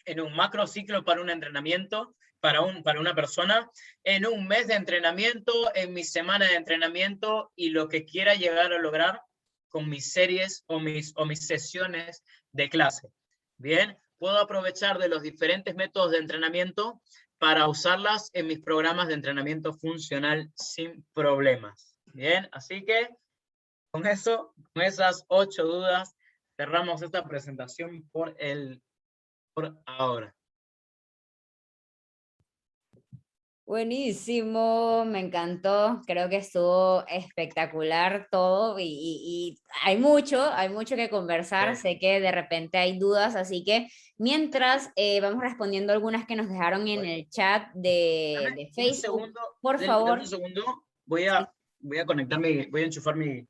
en un macro ciclo para un entrenamiento, para una persona, en un mes de entrenamiento, en mi semana de entrenamiento y lo que quiera llegar a lograr con mis series o mis sesiones de clase. Bien, puedo aprovechar de los diferentes métodos de entrenamiento para usarlas en mis programas de entrenamiento funcional sin problemas. Bien, así que con eso, con esas 8 dudas, cerramos esta presentación por ahora. Buenísimo, me encantó, creo que estuvo espectacular todo y hay mucho que conversar, sé que de repente hay dudas, así que mientras vamos respondiendo algunas que nos dejaron en el chat de Facebook, un segundo, por dame favor. un segundo, voy Sí. a conectarme, voy a enchufar mi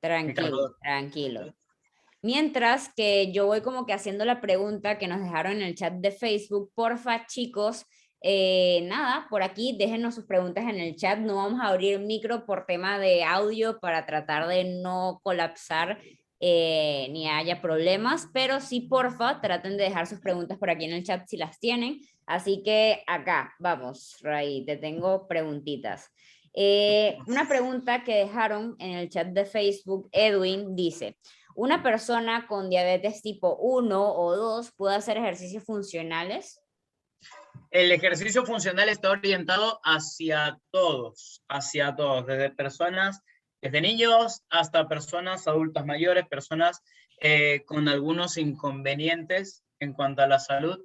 cargador. Tranquilo. Mientras que yo voy como que haciendo la pregunta que nos dejaron en el chat de Facebook, porfa, chicos, nada, por aquí déjenos sus preguntas en el chat, no vamos a abrir micro por tema de audio para tratar de no colapsar ni haya problemas, pero sí, porfa, traten de dejar sus preguntas por aquí en el chat si las tienen. Así que acá, vamos, Ray, te tengo preguntitas. Una pregunta que dejaron en el chat de Facebook, Edwin dice, ¿una persona con diabetes tipo 1 o 2 puede hacer ejercicios funcionales? El ejercicio funcional está orientado hacia todos, desde personas, desde niños hasta personas adultas mayores, personas con algunos inconvenientes en cuanto a la salud.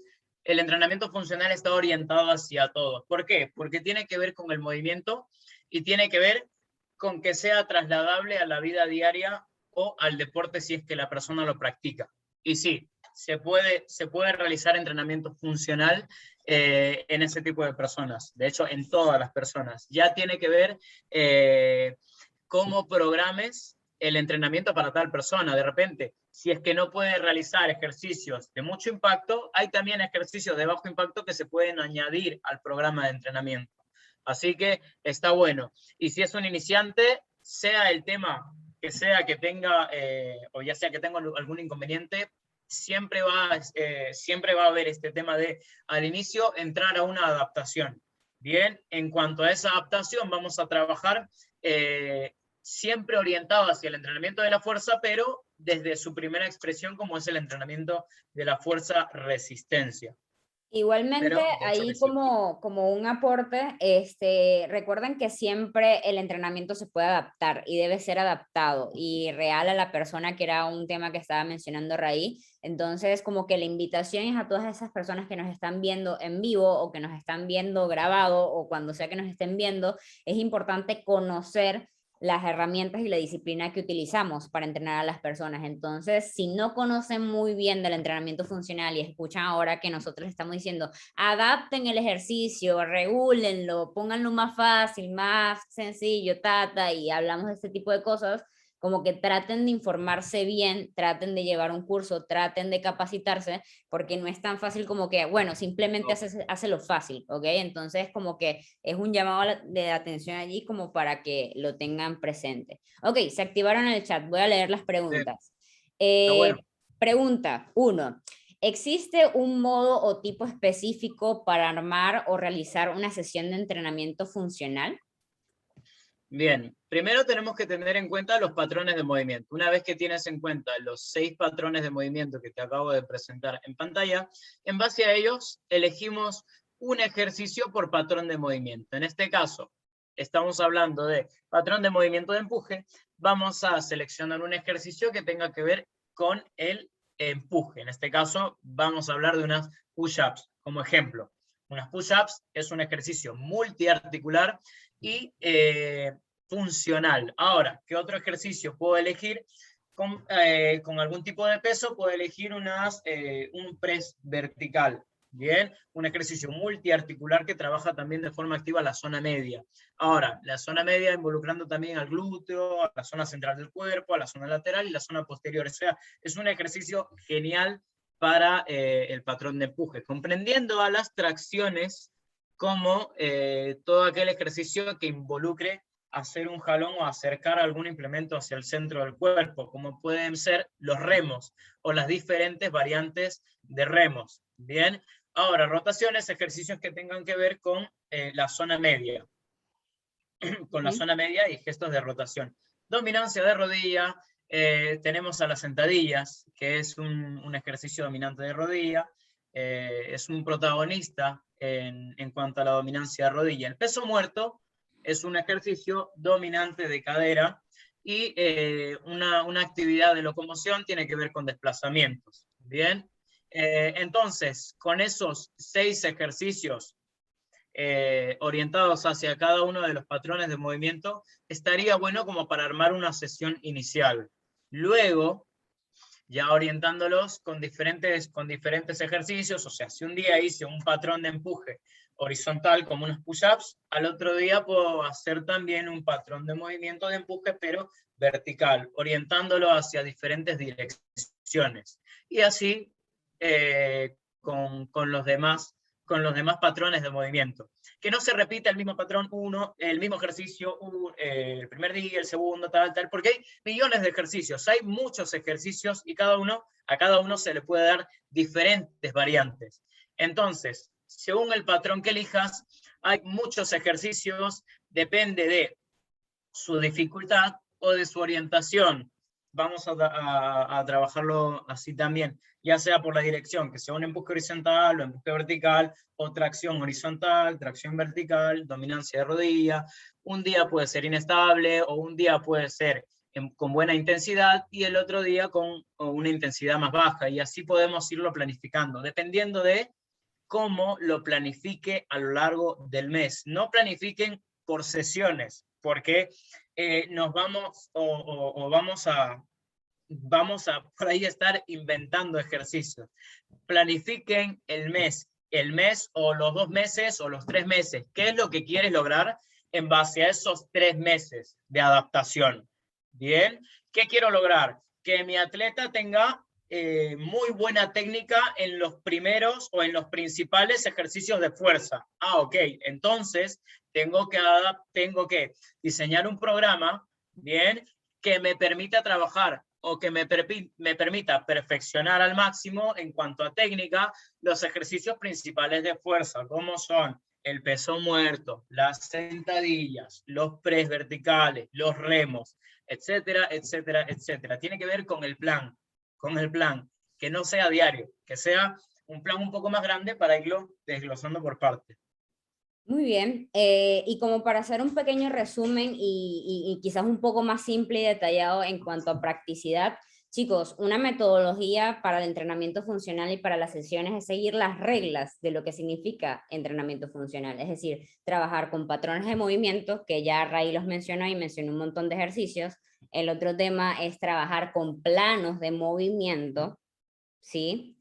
El entrenamiento funcional está orientado hacia todos. ¿Por qué? Porque tiene que ver con el movimiento y tiene que ver con que sea trasladable a la vida diaria o al deporte si es que la persona lo practica. Y sí, se puede realizar entrenamiento funcional en ese tipo de personas, de hecho en todas las personas. Ya tiene que ver cómo programes el entrenamiento para tal persona. De repente, si es que no puede realizar ejercicios de mucho impacto, hay también ejercicios de bajo impacto que se pueden añadir al programa de entrenamiento. Así que está bueno. Y si es un iniciante, sea el tema que tenga, o ya sea que tenga algún inconveniente, siempre va a haber este tema de, al inicio, entrar a una adaptación. Bien, en cuanto a esa adaptación, vamos a trabajar siempre orientado hacia el entrenamiento de la fuerza, pero desde su primera expresión, como es el entrenamiento de la fuerza resistencia. Igualmente, Pero, de hecho, que ahí sí. como un aporte, recuerden que siempre el entrenamiento se puede adaptar y debe ser adaptado y real a la persona, que era un tema que estaba mencionando Raí. Entonces, como que la invitación es a todas esas personas que nos están viendo en vivo o que nos están viendo grabado o cuando sea que nos estén viendo, es importante conocer las herramientas y la disciplina que utilizamos para entrenar a las personas. Entonces, si no conocen muy bien del entrenamiento funcional y escuchan ahora que nosotros estamos diciendo, adapten el ejercicio, regúlenlo, pónganlo más fácil, más sencillo, y hablamos de este tipo de cosas, como que traten de informarse bien, traten de llevar un curso, traten de capacitarse, porque no es tan fácil como que, bueno, simplemente hace lo fácil, ¿ok? Entonces, como que es un llamado de atención allí como para que lo tengan presente. Ok, se activaron en el chat, voy a leer las preguntas. Está bueno. Pregunta 1. ¿Existe un modo o tipo específico para armar o realizar una sesión de entrenamiento funcional? Bien, primero tenemos que tener en cuenta los patrones de movimiento. Una vez que tienes en cuenta los 6 patrones de movimiento que te acabo de presentar en pantalla, en base a ellos elegimos un ejercicio por patrón de movimiento. En este caso, estamos hablando de patrón de movimiento de empuje. Vamos a seleccionar un ejercicio que tenga que ver con el empuje. En este caso, vamos a hablar de unas push-ups como ejemplo. Unas push-ups es un ejercicio multiarticular y funcional. Ahora, ¿qué otro ejercicio puedo elegir? Con algún tipo de peso puedo elegir un press vertical. Bien, un ejercicio multiarticular que trabaja también de forma activa la zona media. Ahora, la zona media involucrando también al glúteo, a la zona central del cuerpo, a la zona lateral y la zona posterior. O sea, es un ejercicio genial para el patrón de empuje, comprendiendo a las tracciones como todo aquel ejercicio que involucre hacer un jalón o acercar algún implemento hacia el centro del cuerpo, como pueden ser los remos o las diferentes variantes de remos. Bien, ahora rotaciones, ejercicios que tengan que ver con la zona media, con la zona media y gestos de rotación. Dominancia de rodilla, tenemos a las sentadillas, que es un ejercicio dominante de rodilla, es un protagonista en cuanto a la dominancia de rodilla. El peso muerto es un ejercicio dominante de cadera y una actividad de locomoción tiene que ver con desplazamientos. Bien, entonces, con esos 6 ejercicios orientados hacia cada uno de los patrones de movimiento, estaría bueno como para armar una sesión inicial. Luego, ya orientándolos con diferentes ejercicios, o sea, si un día hice un patrón de empuje horizontal como unos push-ups, al otro día puedo hacer también un patrón de movimiento de empuje, pero vertical, orientándolo hacia diferentes direcciones. Y así con los demás patrones de movimiento. que no se repita el mismo patrón, el mismo ejercicio, el primer día, el segundo, tal, porque hay millones de ejercicios, hay muchos ejercicios y a cada uno se le puede dar diferentes variantes. Entonces, según el patrón que elijas, hay muchos ejercicios, depende de su dificultad o de su orientación. Vamos a trabajarlo así también, ya sea por la dirección, que sea un empuje horizontal o empuje vertical, o tracción horizontal, tracción vertical, dominancia de rodilla. Un día puede ser inestable, o un día puede ser con buena intensidad, y el otro día con una intensidad más baja, y así podemos irlo planificando, dependiendo de cómo lo planifique a lo largo del mes. No planifiquen por sesiones, porque nos vamos vamos a por ahí estar inventando ejercicios. Planifiquen el mes o los 2 meses o los 3 meses. ¿Qué es lo que quieres lograr en base a esos 3 meses de adaptación? Bien, ¿qué quiero lograr? Que mi atleta tenga muy buena técnica en los primeros o en los principales ejercicios de fuerza. Ok, entonces tengo que diseñar un programa, bien, que me permita trabajar o que me permita perfeccionar al máximo en cuanto a técnica los ejercicios principales de fuerza, como son el peso muerto, las sentadillas, los press verticales, los remos, etcétera, etcétera, etcétera. Tiene que ver con el plan, que no sea diario, que sea un plan un poco más grande para irlo desglosando por partes. Muy bien, y como para hacer un pequeño resumen y quizás un poco más simple y detallado en cuanto a practicidad, chicos, una metodología para el entrenamiento funcional y para las sesiones es seguir las reglas de lo que significa entrenamiento funcional, es decir, trabajar con patrones de movimiento, que ya Ray los mencionó y mencionó un montón de ejercicios. El otro tema es trabajar con planos de movimiento, ¿sí?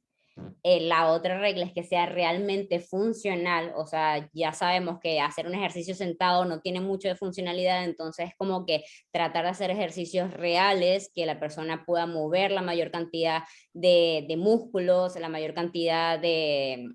La otra regla es que sea realmente funcional, o sea, ya sabemos que hacer un ejercicio sentado no tiene mucho de funcionalidad, entonces es como que tratar de hacer ejercicios reales, que la persona pueda mover la mayor cantidad de músculos, la mayor cantidad de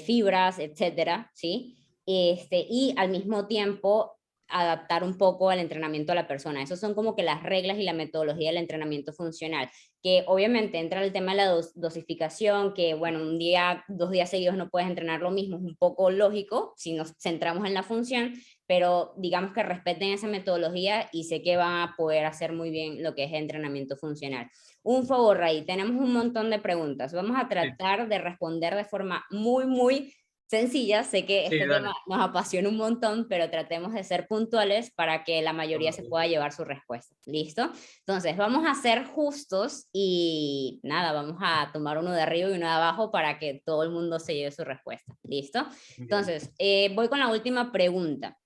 fibras, etcétera, ¿sí? Y al mismo tiempo adaptar un poco al entrenamiento a la persona. Esas son como que las reglas y la metodología del entrenamiento funcional, que obviamente entra el tema de la dosificación, que bueno, un día, 2 días seguidos no puedes entrenar lo mismo, es un poco lógico si nos centramos en la función, pero digamos que respeten esa metodología y sé que van a poder hacer muy bien lo que es entrenamiento funcional. Un favor, Ray, tenemos un montón de preguntas. Vamos a tratar de responder de forma muy sencilla. Sé que Sí, este dale. tema nos apasiona un montón, pero tratemos de ser puntuales para que la mayoría se pueda llevar su respuesta. ¿Listo? Entonces, vamos a ser justos y nada, vamos a tomar uno de arriba y uno de abajo para que todo el mundo se lleve su respuesta. ¿Listo? Entonces, voy con la última pregunta.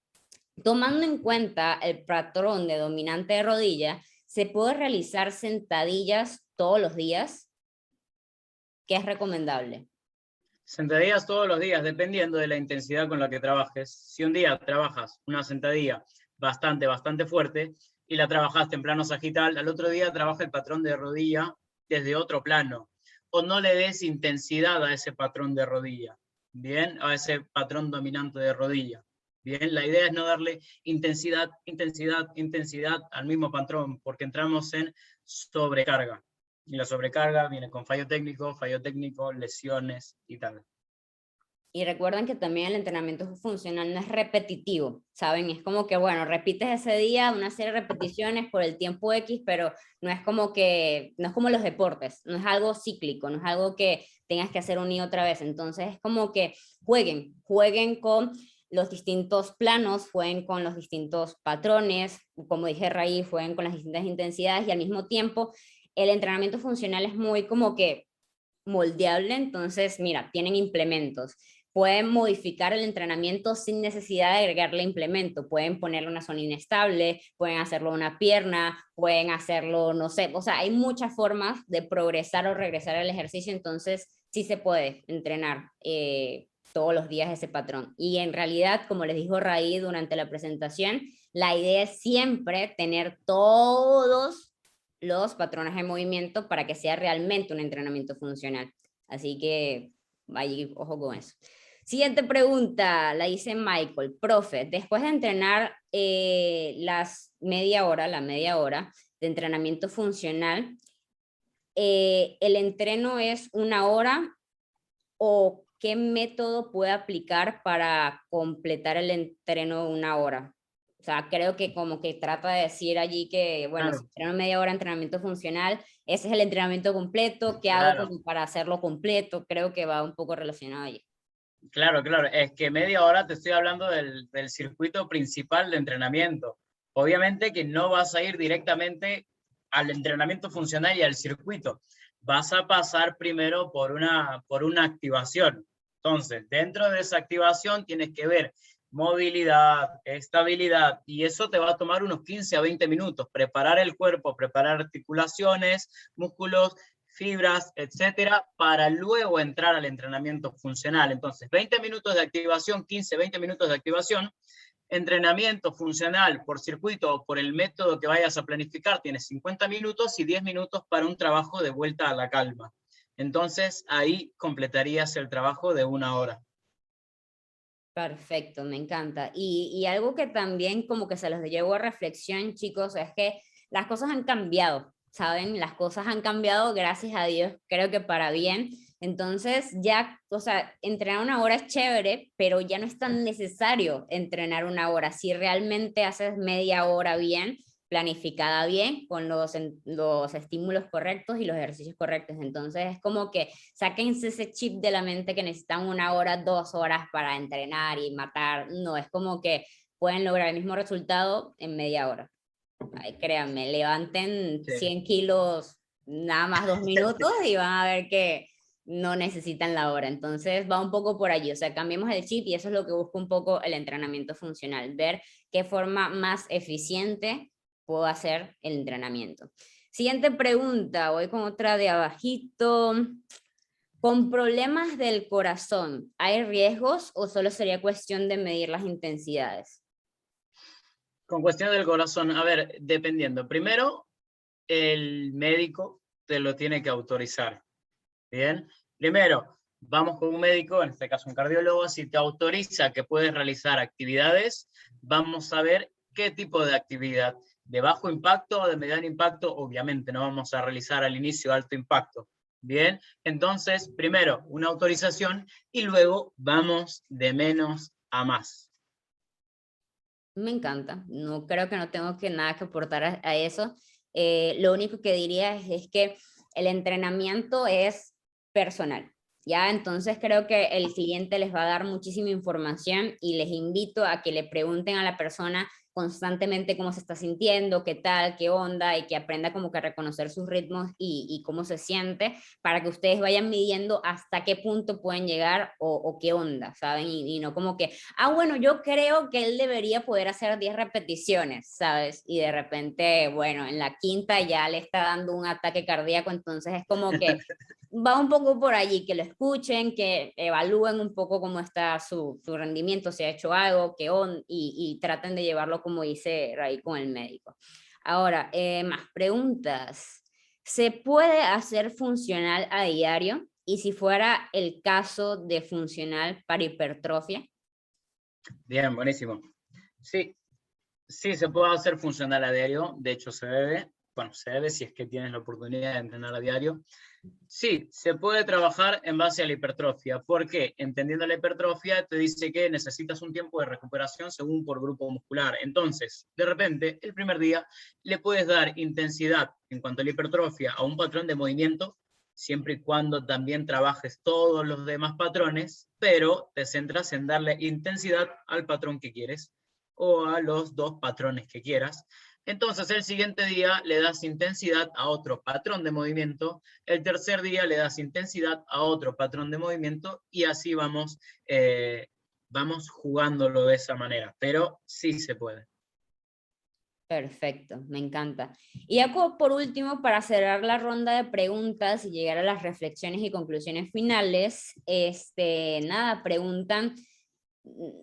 Tomando en cuenta el patrón de dominante de rodilla, ¿se puede realizar sentadillas todos los días? ¿Qué es recomendable? Sentadillas todos los días, dependiendo de la intensidad con la que trabajes. Si un día trabajas una sentadilla bastante fuerte y la trabajaste en plano sagital, al otro día trabaja el patrón de rodilla desde otro plano. O no le des intensidad a ese patrón de rodilla, ¿bien? A ese patrón dominante de rodilla. Bien, la idea es no darle intensidad al mismo patrón, porque entramos en sobrecarga. Y la sobrecarga viene con fallo técnico, lesiones y tal. Y recuerden que también el entrenamiento funcional no es repetitivo, ¿saben? Es como que, bueno, repites ese día una serie de repeticiones por el tiempo X, pero no es como que, no es como los deportes, no es algo cíclico, no es algo que tengas que hacer una y otra vez. Entonces es como que jueguen con los distintos planos, jueguen con los distintos patrones, como dije Raí, jueguen con las distintas intensidades y al mismo tiempo el entrenamiento funcional es muy como que moldeable, entonces mira, tienen implementos. Pueden modificar el entrenamiento sin necesidad de agregarle implemento. Pueden ponerle una zona inestable, pueden hacerlo una pierna, pueden hacerlo, no sé, o sea, hay muchas formas de progresar o regresar al ejercicio, entonces sí se puede entrenar todos los días ese patrón. Y en realidad, como les dijo Raí durante la presentación, la idea es siempre tener todos los patrones de movimiento para que sea realmente un entrenamiento funcional. Así que vaya, ojo con eso. Siguiente pregunta, la dice Michael. Profe, después de entrenar la media hora de entrenamiento funcional, ¿el entreno es una hora o qué método puede aplicar para completar el entreno de una hora? O sea, creo que como que trata de decir allí que, bueno, si Claro, entreno media hora de entrenamiento funcional, ese es el entrenamiento completo, ¿qué hago claro. como para hacerlo completo? Creo que va un poco relacionado allí. Claro, claro. Es que media hora te estoy hablando del circuito principal de entrenamiento. Obviamente que no vas a ir directamente al entrenamiento funcional y al circuito. Vas a pasar primero por una activación. Entonces, dentro de esa activación tienes que ver movilidad, estabilidad, y eso te va a tomar unos 15 a 20 minutos. Preparar el cuerpo, preparar articulaciones, músculos, fibras, etcétera, para luego entrar al entrenamiento funcional. Entonces, 20 minutos de activación, 15, 20 minutos de activación, entrenamiento funcional por circuito o por el método que vayas a planificar, tienes 50 minutos y 10 minutos para un trabajo de vuelta a la calma. Entonces, ahí completarías el trabajo de una hora. Perfecto, me encanta. Y algo que también como que se los llevo a reflexión, chicos, es que las cosas han cambiado, ¿saben? Las cosas han cambiado, gracias a Dios, creo que para bien. Entonces ya, o sea, entrenar una hora es chévere, pero ya no es tan necesario entrenar una hora. Si realmente haces media hora bien, planificada bien, con los estímulos correctos y los ejercicios correctos. Entonces es como que sáquense ese chip de la mente que necesitan una hora, 2 horas para entrenar y matar. No, es como que pueden lograr el mismo resultado en media hora. Ay, créanme, levanten Sí. 100 kilos nada más 2 minutos y van a ver que no necesitan la hora. Entonces va un poco por allí, o sea, cambiemos el chip y eso es lo que busca un poco el entrenamiento funcional, ver qué forma más eficiente puedo hacer el entrenamiento. Siguiente pregunta, voy con otra de abajito. Con problemas del corazón, ¿hay riesgos o solo sería cuestión de medir las intensidades? Con cuestión del corazón, a ver, dependiendo. Primero, el médico te lo tiene que autorizar. Bien, primero, vamos con un médico, en este caso un cardiólogo, si te autoriza que puedes realizar actividades, vamos a ver qué tipo de actividad, de bajo impacto o de mediano impacto, obviamente no vamos a realizar al inicio alto impacto. Bien, entonces, primero una autorización y luego vamos de menos a más. Me encanta, no creo que no tengo que nada que aportar a eso. Lo único que diría es que el entrenamiento es personal, ¿ya? Entonces creo que el siguiente les va a dar muchísima información y les invito a que le pregunten a la persona constantemente cómo se está sintiendo, qué tal, qué onda, y que aprenda como que a reconocer sus ritmos y cómo se siente, para que ustedes vayan midiendo hasta qué punto pueden llegar o qué onda, ¿saben? Y no como que, ah, bueno, yo creo que él debería poder hacer 10 repeticiones, ¿sabes? Y de repente, bueno, en la quinta ya le está dando un ataque cardíaco, entonces es como que va un poco por allí, que lo escuchen, que evalúen un poco cómo está su rendimiento, si ha hecho algo, y traten de llevarlo como dice Ray con el médico. Ahora, más preguntas. ¿Se puede hacer funcional a diario? Y si fuera el caso de funcional para hipertrofia. Bien, buenísimo. Sí, sí, se puede hacer funcional a diario, de hecho se debe, bueno, se debe si es que tienes la oportunidad de entrenar a diario. Sí, se puede trabajar en base a la hipertrofia, porque entendiendo la hipertrofia te dice que necesitas un tiempo de recuperación según por grupo muscular. Entonces, de repente, el primer día le puedes dar intensidad en cuanto a la hipertrofia a un patrón de movimiento, siempre y cuando también trabajes todos los demás patrones, pero te centras en darle intensidad al patrón que quieres o a los dos patrones que quieras. Entonces el siguiente día le das intensidad a otro patrón de movimiento, el tercer día le das intensidad a otro patrón de movimiento y así vamos jugándolo de esa manera, pero sí se puede. Perfecto, me encanta. Y ya por último, para cerrar la ronda de preguntas y llegar a las reflexiones y conclusiones finales, nada, preguntan,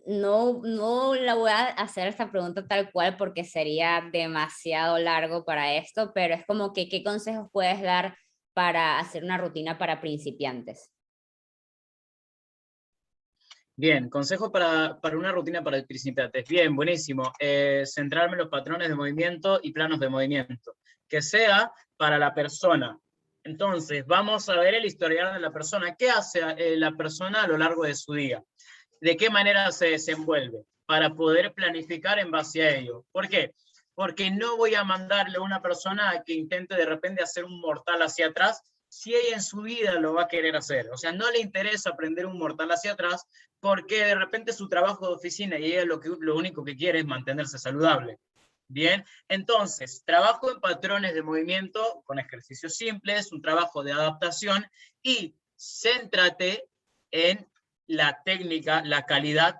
no la voy a hacer esta pregunta tal cual porque sería demasiado largo para esto, pero es como que, ¿qué consejos puedes dar para hacer una rutina para principiantes? Bien, consejo para una rutina para principiantes. Bien, buenísimo. Centrarme en los patrones de movimiento y planos de movimiento. Que sea para la persona. Entonces, vamos a ver el historial de la persona. ¿Qué hace la persona a lo largo de su día? ¿De qué manera se desenvuelve? Para poder planificar en base a ello. ¿Por qué? Porque no voy a mandarle a una persona a que intente de repente hacer un mortal hacia atrás si ella en su vida lo va a querer hacer. O sea, no le interesa aprender un mortal hacia atrás porque de repente su trabajo de oficina y ella lo único que quiere es mantenerse saludable. Bien, entonces, trabajo en patrones de movimiento con ejercicios simples, un trabajo de adaptación y céntrate en la técnica, la calidad,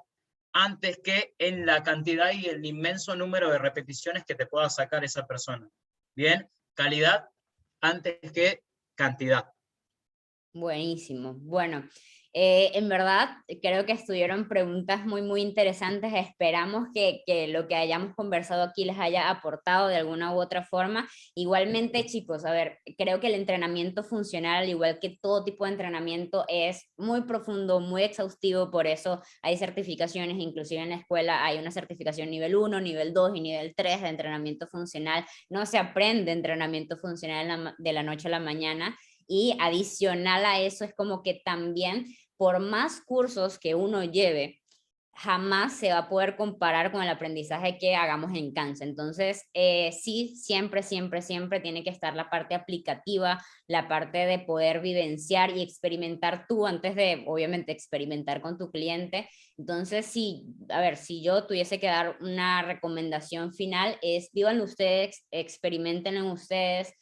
antes que en la cantidad y el inmenso número de repeticiones que te pueda sacar esa persona. Bien, calidad antes que cantidad. Buenísimo. Bueno, en verdad creo que estuvieron preguntas muy, muy interesantes. Esperamos que lo que hayamos conversado aquí les haya aportado de alguna u otra forma. Igualmente, chicos, a ver, creo que el entrenamiento funcional, al igual que todo tipo de entrenamiento, es muy profundo, muy exhaustivo. Por eso hay certificaciones, inclusive en la escuela hay una certificación nivel 1, nivel 2 y nivel 3 de entrenamiento funcional. No se aprende entrenamiento funcional de la noche a la mañana. Y adicional a eso es como que también por más cursos que uno lleve, jamás se va a poder comparar con el aprendizaje que hagamos en Cansa. Entonces, sí, siempre, siempre, siempre tiene que estar la parte aplicativa, la parte de poder vivenciar y experimentar tú antes de, obviamente, experimentar con tu cliente. Entonces, sí, a ver, si yo tuviese que dar una recomendación final, es vivan ustedes, experimenten en ustedes,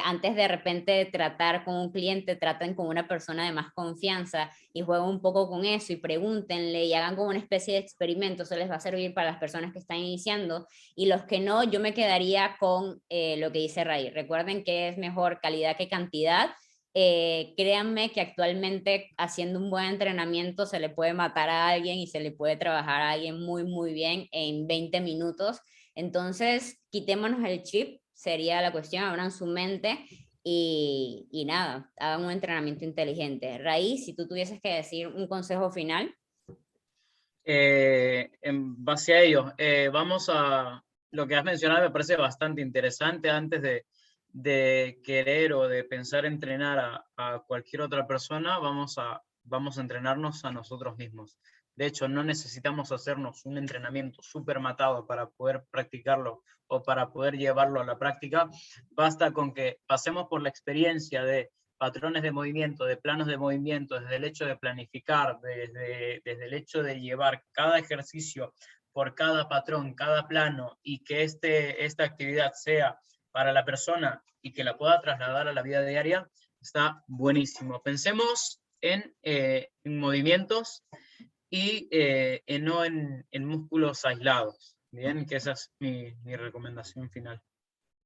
antes de repente tratar con un cliente, traten con una persona de más confianza y jueguen un poco con eso y pregúntenle y hagan como una especie de experimento. Eso les va a servir para las personas que están iniciando, y los que no, yo me quedaría con lo que dice Ray. Recuerden que es mejor calidad que cantidad. Créanme que actualmente haciendo un buen entrenamiento se le puede matar a alguien y se le puede trabajar a alguien muy, muy bien en 20 minutos. Entonces, quitémonos el chip, sería la cuestión, abran su mente y nada, hagan un entrenamiento inteligente. Raíz, si tú tuvieses que decir un consejo final. En base a ello, vamos a, lo que has mencionado me parece bastante interesante. Antes de querer o de pensar entrenar a cualquier otra persona, vamos a entrenarnos a nosotros mismos. De hecho, no necesitamos hacernos un entrenamiento súper matado para poder practicarlo o para poder llevarlo a la práctica. Basta con que pasemos por la experiencia de patrones de movimiento, de planos de movimiento, desde el hecho de planificar, desde el hecho de llevar cada ejercicio por cada patrón, cada plano, y que esta actividad sea para la persona y que la pueda trasladar a la vida diaria, está buenísimo. Pensemos en movimientos y no en músculos aislados. Bien, que esa es mi recomendación final.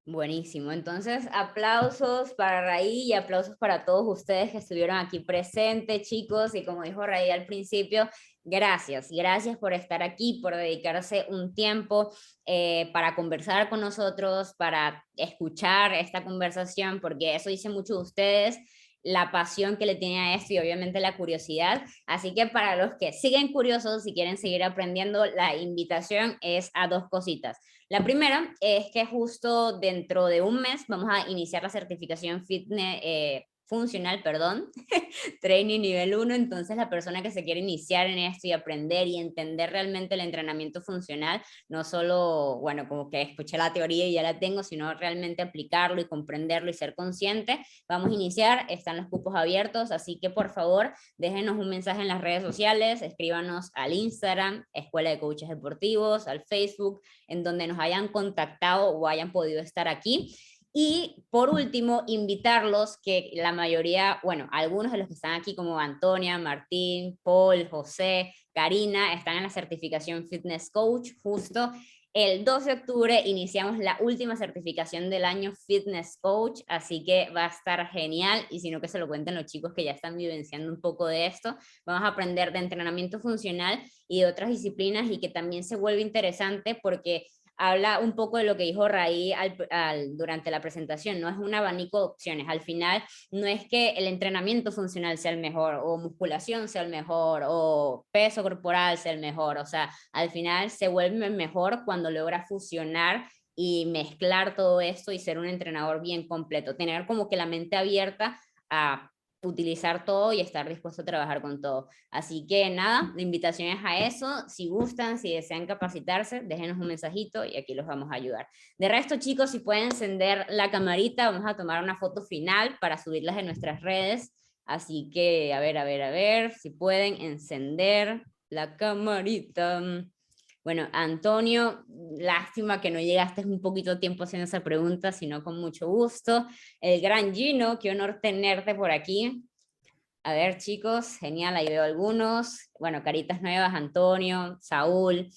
Buenísimo. Entonces, aplausos para Raí y aplausos para todos ustedes que estuvieron aquí presentes, chicos. Y como dijo Raí al principio, gracias, gracias por estar aquí, por dedicarse un tiempo para conversar con nosotros, para escuchar esta conversación, porque eso dice mucho de ustedes, la pasión que le tienen a esto y obviamente la curiosidad. Así que para los que siguen curiosos y quieren seguir aprendiendo, la invitación es a dos cositas. La primera es que justo dentro de un mes vamos a iniciar la certificación fitness, funcional, perdón, training nivel 1. Entonces la persona que se quiere iniciar en esto y aprender y entender realmente el entrenamiento funcional, no solo, bueno, como que escuché la teoría y ya la tengo, sino realmente aplicarlo y comprenderlo y ser consciente, vamos a iniciar, están los cupos abiertos, así que por favor déjenos un mensaje en las redes sociales, escríbanos al Instagram, Escuela de Coaches Deportivos, al Facebook, en donde nos hayan contactado o hayan podido estar aquí. Y por último, invitarlos que la mayoría, bueno, algunos de los que están aquí como Antonia, Martín, Paul, José, Karina, están en la certificación Fitness Coach. Justo el 12 de octubre iniciamos la última certificación del año Fitness Coach, así que va a estar genial, y si no que se lo cuenten los chicos que ya están vivenciando un poco de esto. Vamos a aprender de entrenamiento funcional y de otras disciplinas, y que también se vuelve interesante porque habla un poco de lo que dijo Raí durante la presentación, no es un abanico de opciones, al final no es que el entrenamiento funcional sea el mejor, o musculación sea el mejor, o peso corporal sea el mejor, o sea, al final se vuelve mejor cuando logra fusionar y mezclar todo esto y ser un entrenador bien completo, tener como que la mente abierta a utilizar todo y estar dispuesto a trabajar con todo. Así que nada, la invitación es a eso. Si gustan, si desean capacitarse, déjenos un mensajito y aquí los vamos a ayudar. De resto, chicos, si pueden encender la camarita, vamos a tomar una foto final para subirlas en nuestras redes. Así que, a ver, si pueden encender la camarita. Bueno, Antonio, lástima que no llegaste un poquito tiempo haciendo esa pregunta, sino con mucho gusto. El gran Gino, qué honor tenerte por aquí. A ver, chicos, genial, ahí veo algunos. Bueno, caritas nuevas, Antonio, Saúl,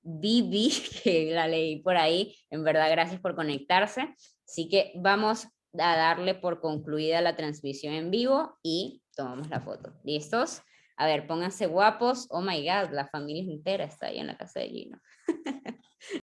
Vivi, que la leí por ahí. En verdad, gracias por conectarse. Así que vamos a darle por concluida la transmisión en vivo y tomamos la foto. ¿Listos? A ver, pónganse guapos. Oh my God, la familia entera está ahí en la casa de Gino.